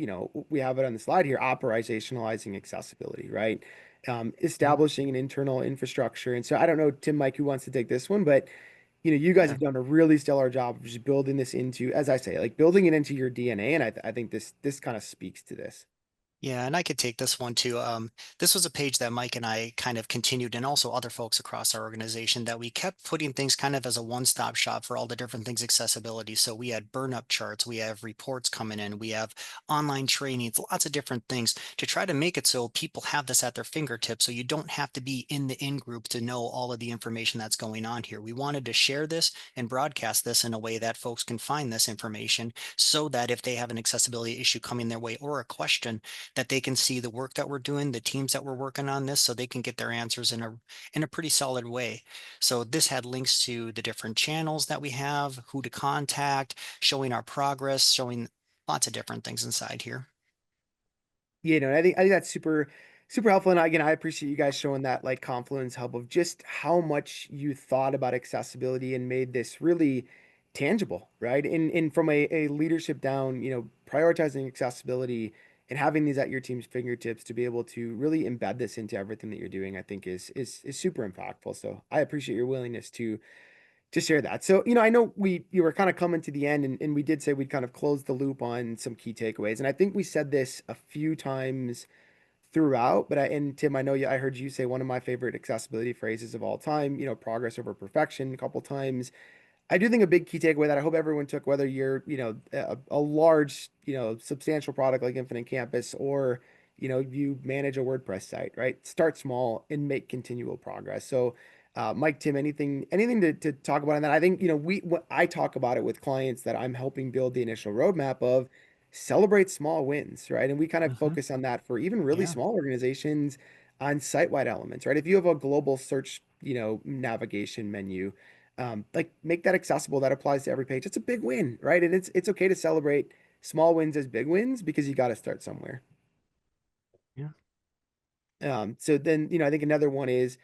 A: we have it on the slide here, operationalizing accessibility, right?
C: Mhm.
A: Establishing an internal infrastructure. And so I don't know, Tim, Mike, who wants to take this one, but you guys
C: Yeah.
A: have done a really stellar job of just building this into, as I say, like building it into your DNA. And I think this kind of speaks to this.
C: Yeah, and I could take this one too. This was a page that Mike and I kind of continued, and also other folks across our organization, that we kept putting things kind of as a one-stop shop for all the different things accessibility. So we had burn-up charts, we have reports coming in, we have online trainings, lots of different things to try to make it so people have this at their fingertips. So you don't have to be in the in-group to know all of the information that's going on here. We wanted to share this and broadcast this in a way that folks can find this information, so that if they have an accessibility issue coming their way or a question, that they can see the work that we're doing, the teams that we're working on this, so they can get their answers in a pretty solid way. So this had links to the different channels that we have, who to contact, showing our progress, showing lots of different things inside here.
A: I think that's super helpful. And again, I appreciate you guys showing that like confluence hub of just how much you thought about accessibility and made this really tangible, right? And from a leadership down, prioritizing accessibility and having these at your team's fingertips to be able to really embed this into everything that you're doing, I think is super impactful. So I appreciate your willingness to share that. So, I know you were kind of coming to the end and we did say we'd kind of close the loop on some key takeaways. And I think we said this a few times throughout, and Tim, I heard you say one of my favorite accessibility phrases of all time, progress over perfection a couple times. I do think a big key takeaway that I hope everyone took, whether you're, a large, substantial product like Infinite Campus, or, you manage a WordPress site, right? Start small and make continual progress. So, Mike, Tim, anything to talk about on that? I think, what I talk about it with clients that I'm helping build the initial roadmap of, celebrate small wins, right? And we kind of
C: Hmm.
A: focus on that for even really
C: Yeah.
A: small organizations on site-wide elements, right? If you have a global search, navigation menu, like make that accessible. That applies to every page. It's a big win, right? And it's okay to celebrate small wins as big wins because you got to start somewhere.
C: Yeah.
A: So then, I think another one is,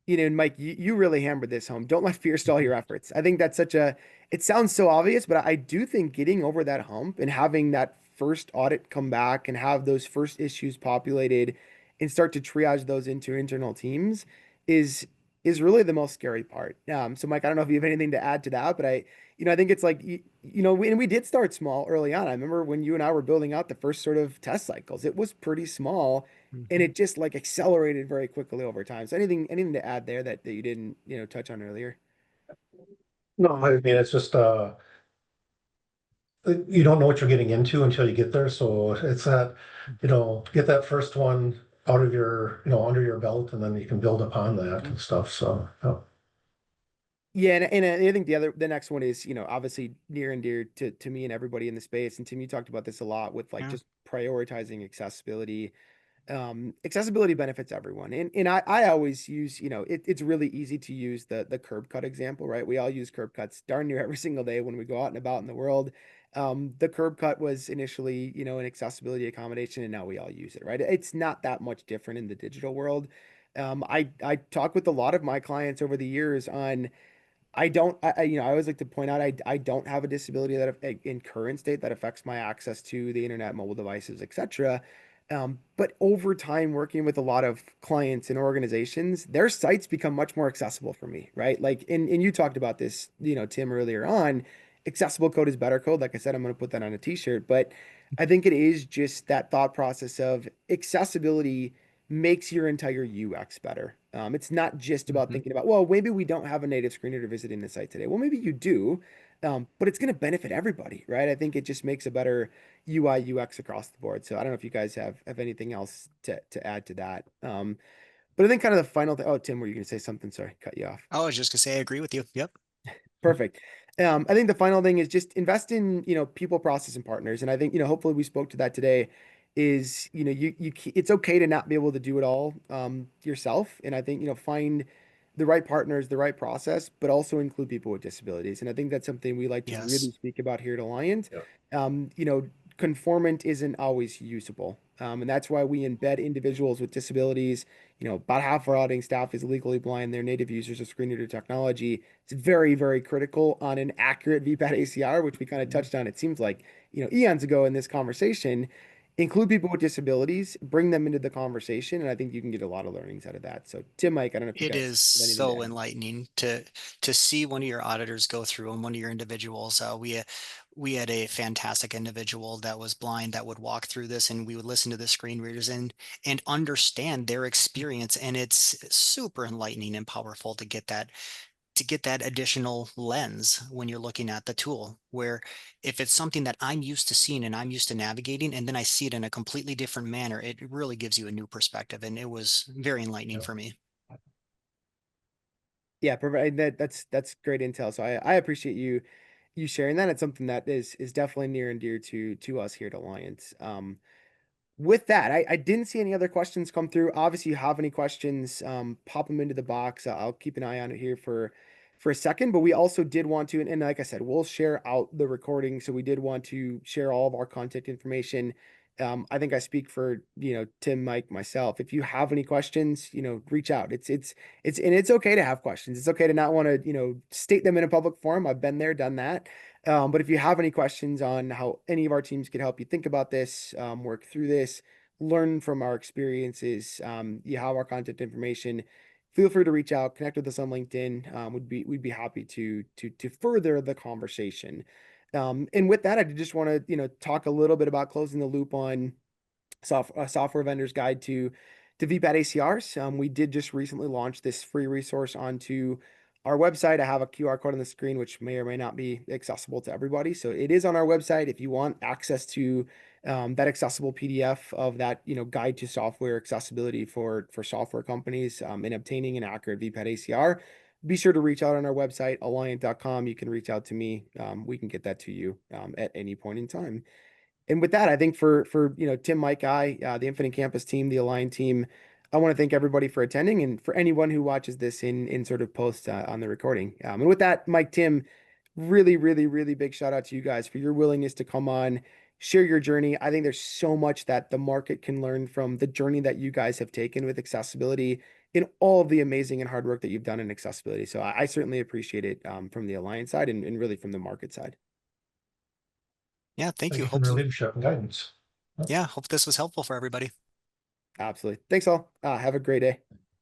A: and Mike, you really hammered this home. Don't let fear stall your efforts. I think that's it sounds so obvious, but I do think getting over that hump and having that first audit come back and have those first issues populated and start to triage those into internal teams is is really the most scary part. So Mike, I don't know if you have anything to add to that, but I think it's like, and we did start small early on. I remember when you and I were building out the first sort of test cycles, it was pretty small and
C: Hmm.
A: it just like accelerated very quickly over time. So anything to add there that you didn't, touch on earlier?
B: No, I mean, it's just, you don't know what you're getting into until you get there. So it's that, get that first one out of your, under your belt, and then you can build upon that and stuff. So, yeah.
A: Yeah, and I think the next one is, obviously near and dear to me and everybody in the space. And Tim, you talked about this a lot with like
C: Yeah.
A: just prioritizing accessibility. Accessibility benefits everyone. And I always use, it's really easy to use the curb cut example, right? We all use curb cuts darn near every single day when we go out and about in the world. The curb cut was initially, an accessibility accommodation, and now we all use it, right? It's not that much different in the digital world. I talk with a lot of my clients over the years on I don't, I always like to point out I don't have a disability in current state that affects my access to the internet, mobile devices, etc. But over time, working with a lot of clients and organizations, their sites become much more accessible for me, right? Like, and you talked about this, Tim, earlier on. Accessible code is better code. Like I said, I'm going to put that on a t-shirt, but I think it is just that thought process of accessibility makes your entire UX better. It's not just about
C: Hmm.
A: thinking about, well, maybe we don't have a native screen reader visiting the site today. Well, maybe you do, but it's going to benefit everybody, right? I think it just makes a better UI UX across the board. So I don't know if you guys have anything else to add to that. But I think kind of the final thing. Oh, Tim, were you going to say something? Sorry, cut you off.
C: I was just gonna say I agree with you. Yep.
A: Perfect. I think the final thing is just invest in, people, process, and partners. And I think, hopefully we spoke to that today is, it's okay to not be able to do it all yourself. And I think, find the right partners, the right process, but also include people with disabilities. And I think that's something we like to really
C: Yes.
A: speak about here at Alliant.
B: Yeah.
A: Um, you know, Conformant isn't always usable. And that's why we embed individuals with disabilities. About half our auditing staff is legally blind. They're native users of screen reader technology. It's very, very critical on an accurate VPAT ACR, which we kind of touched on. It seems like, eons ago in this conversation. Include people with disabilities, bring them into the conversation, and I think you can get a lot of learnings out of that. So, Tim, Mike, I don't know if you
C: It
A: guys
C: is
A: have anything to
C: so
A: add.
C: enlightening to see one of your auditors go through and one of your individuals. We had a fantastic individual that was blind that would walk through this, and we would listen to the screen readers and understand their experience. And it's super enlightening and powerful to get that additional lens when you're looking at the tool. Where if it's something that I'm used to seeing and I'm used to navigating, and then I see it in a completely different manner, it really gives you a new perspective. And it was very enlightening
B: Yeah.
C: for me.
A: Yeah, perfect. That's great intel. So I appreciate you sharing that. It's something that is definitely near and dear to us here at Alliance. With that, I didn't see any other questions come through. Obviously, you have any questions, pop them into the box. I'll keep an eye on it here for a second. But we also did want to, and like I said, we'll share out the recording. So we did want to share all of our contact information. I think I speak for, Tim, Mike, myself. If you have any questions, reach out. And it's okay to have questions. It's okay to not want to, state them in a public forum. I've been there, done that. But if you have any questions on how any of our teams could help you think about this, work through this, learn from our experiences, you have our contact information. Feel free to reach out, connect with us on LinkedIn. We'd be happy to further the conversation. And with that, I just want to talk a little bit about closing the loop on software vendor's guide to VPAT ACRs. We did just recently launch this free resource onto our website. I have a QR code on the screen, which may or may not be accessible to everybody. So it is on our website. If you want access to that accessible PDF of that, guide to software accessibility for software companies in obtaining an accurate VPAT ACR, be sure to reach out on our website, alliant.com. You can reach out to me. We can get that to you at any point in time. And with that, I think for Tim, Mike, the Infinite Campus team, the Align team, I want to thank everybody for attending and for anyone who watches this in sort of post on the recording. And with that, Mike, Tim, really, really, really big shout out to you guys for your willingness to come on, share your journey. I think there's so much that the market can learn from the journey that you guys have taken with accessibility in all of the amazing and hard work that you've done in accessibility. So I certainly appreciate it from the Alliance side and really from the market side.
C: Yeah, thank
B: Thank
C: you.
B: you for
C: Hope,
B: your leadership and guidance.
C: yeah, hope this was helpful for everybody.
A: Absolutely. Thanks all. Have a great day.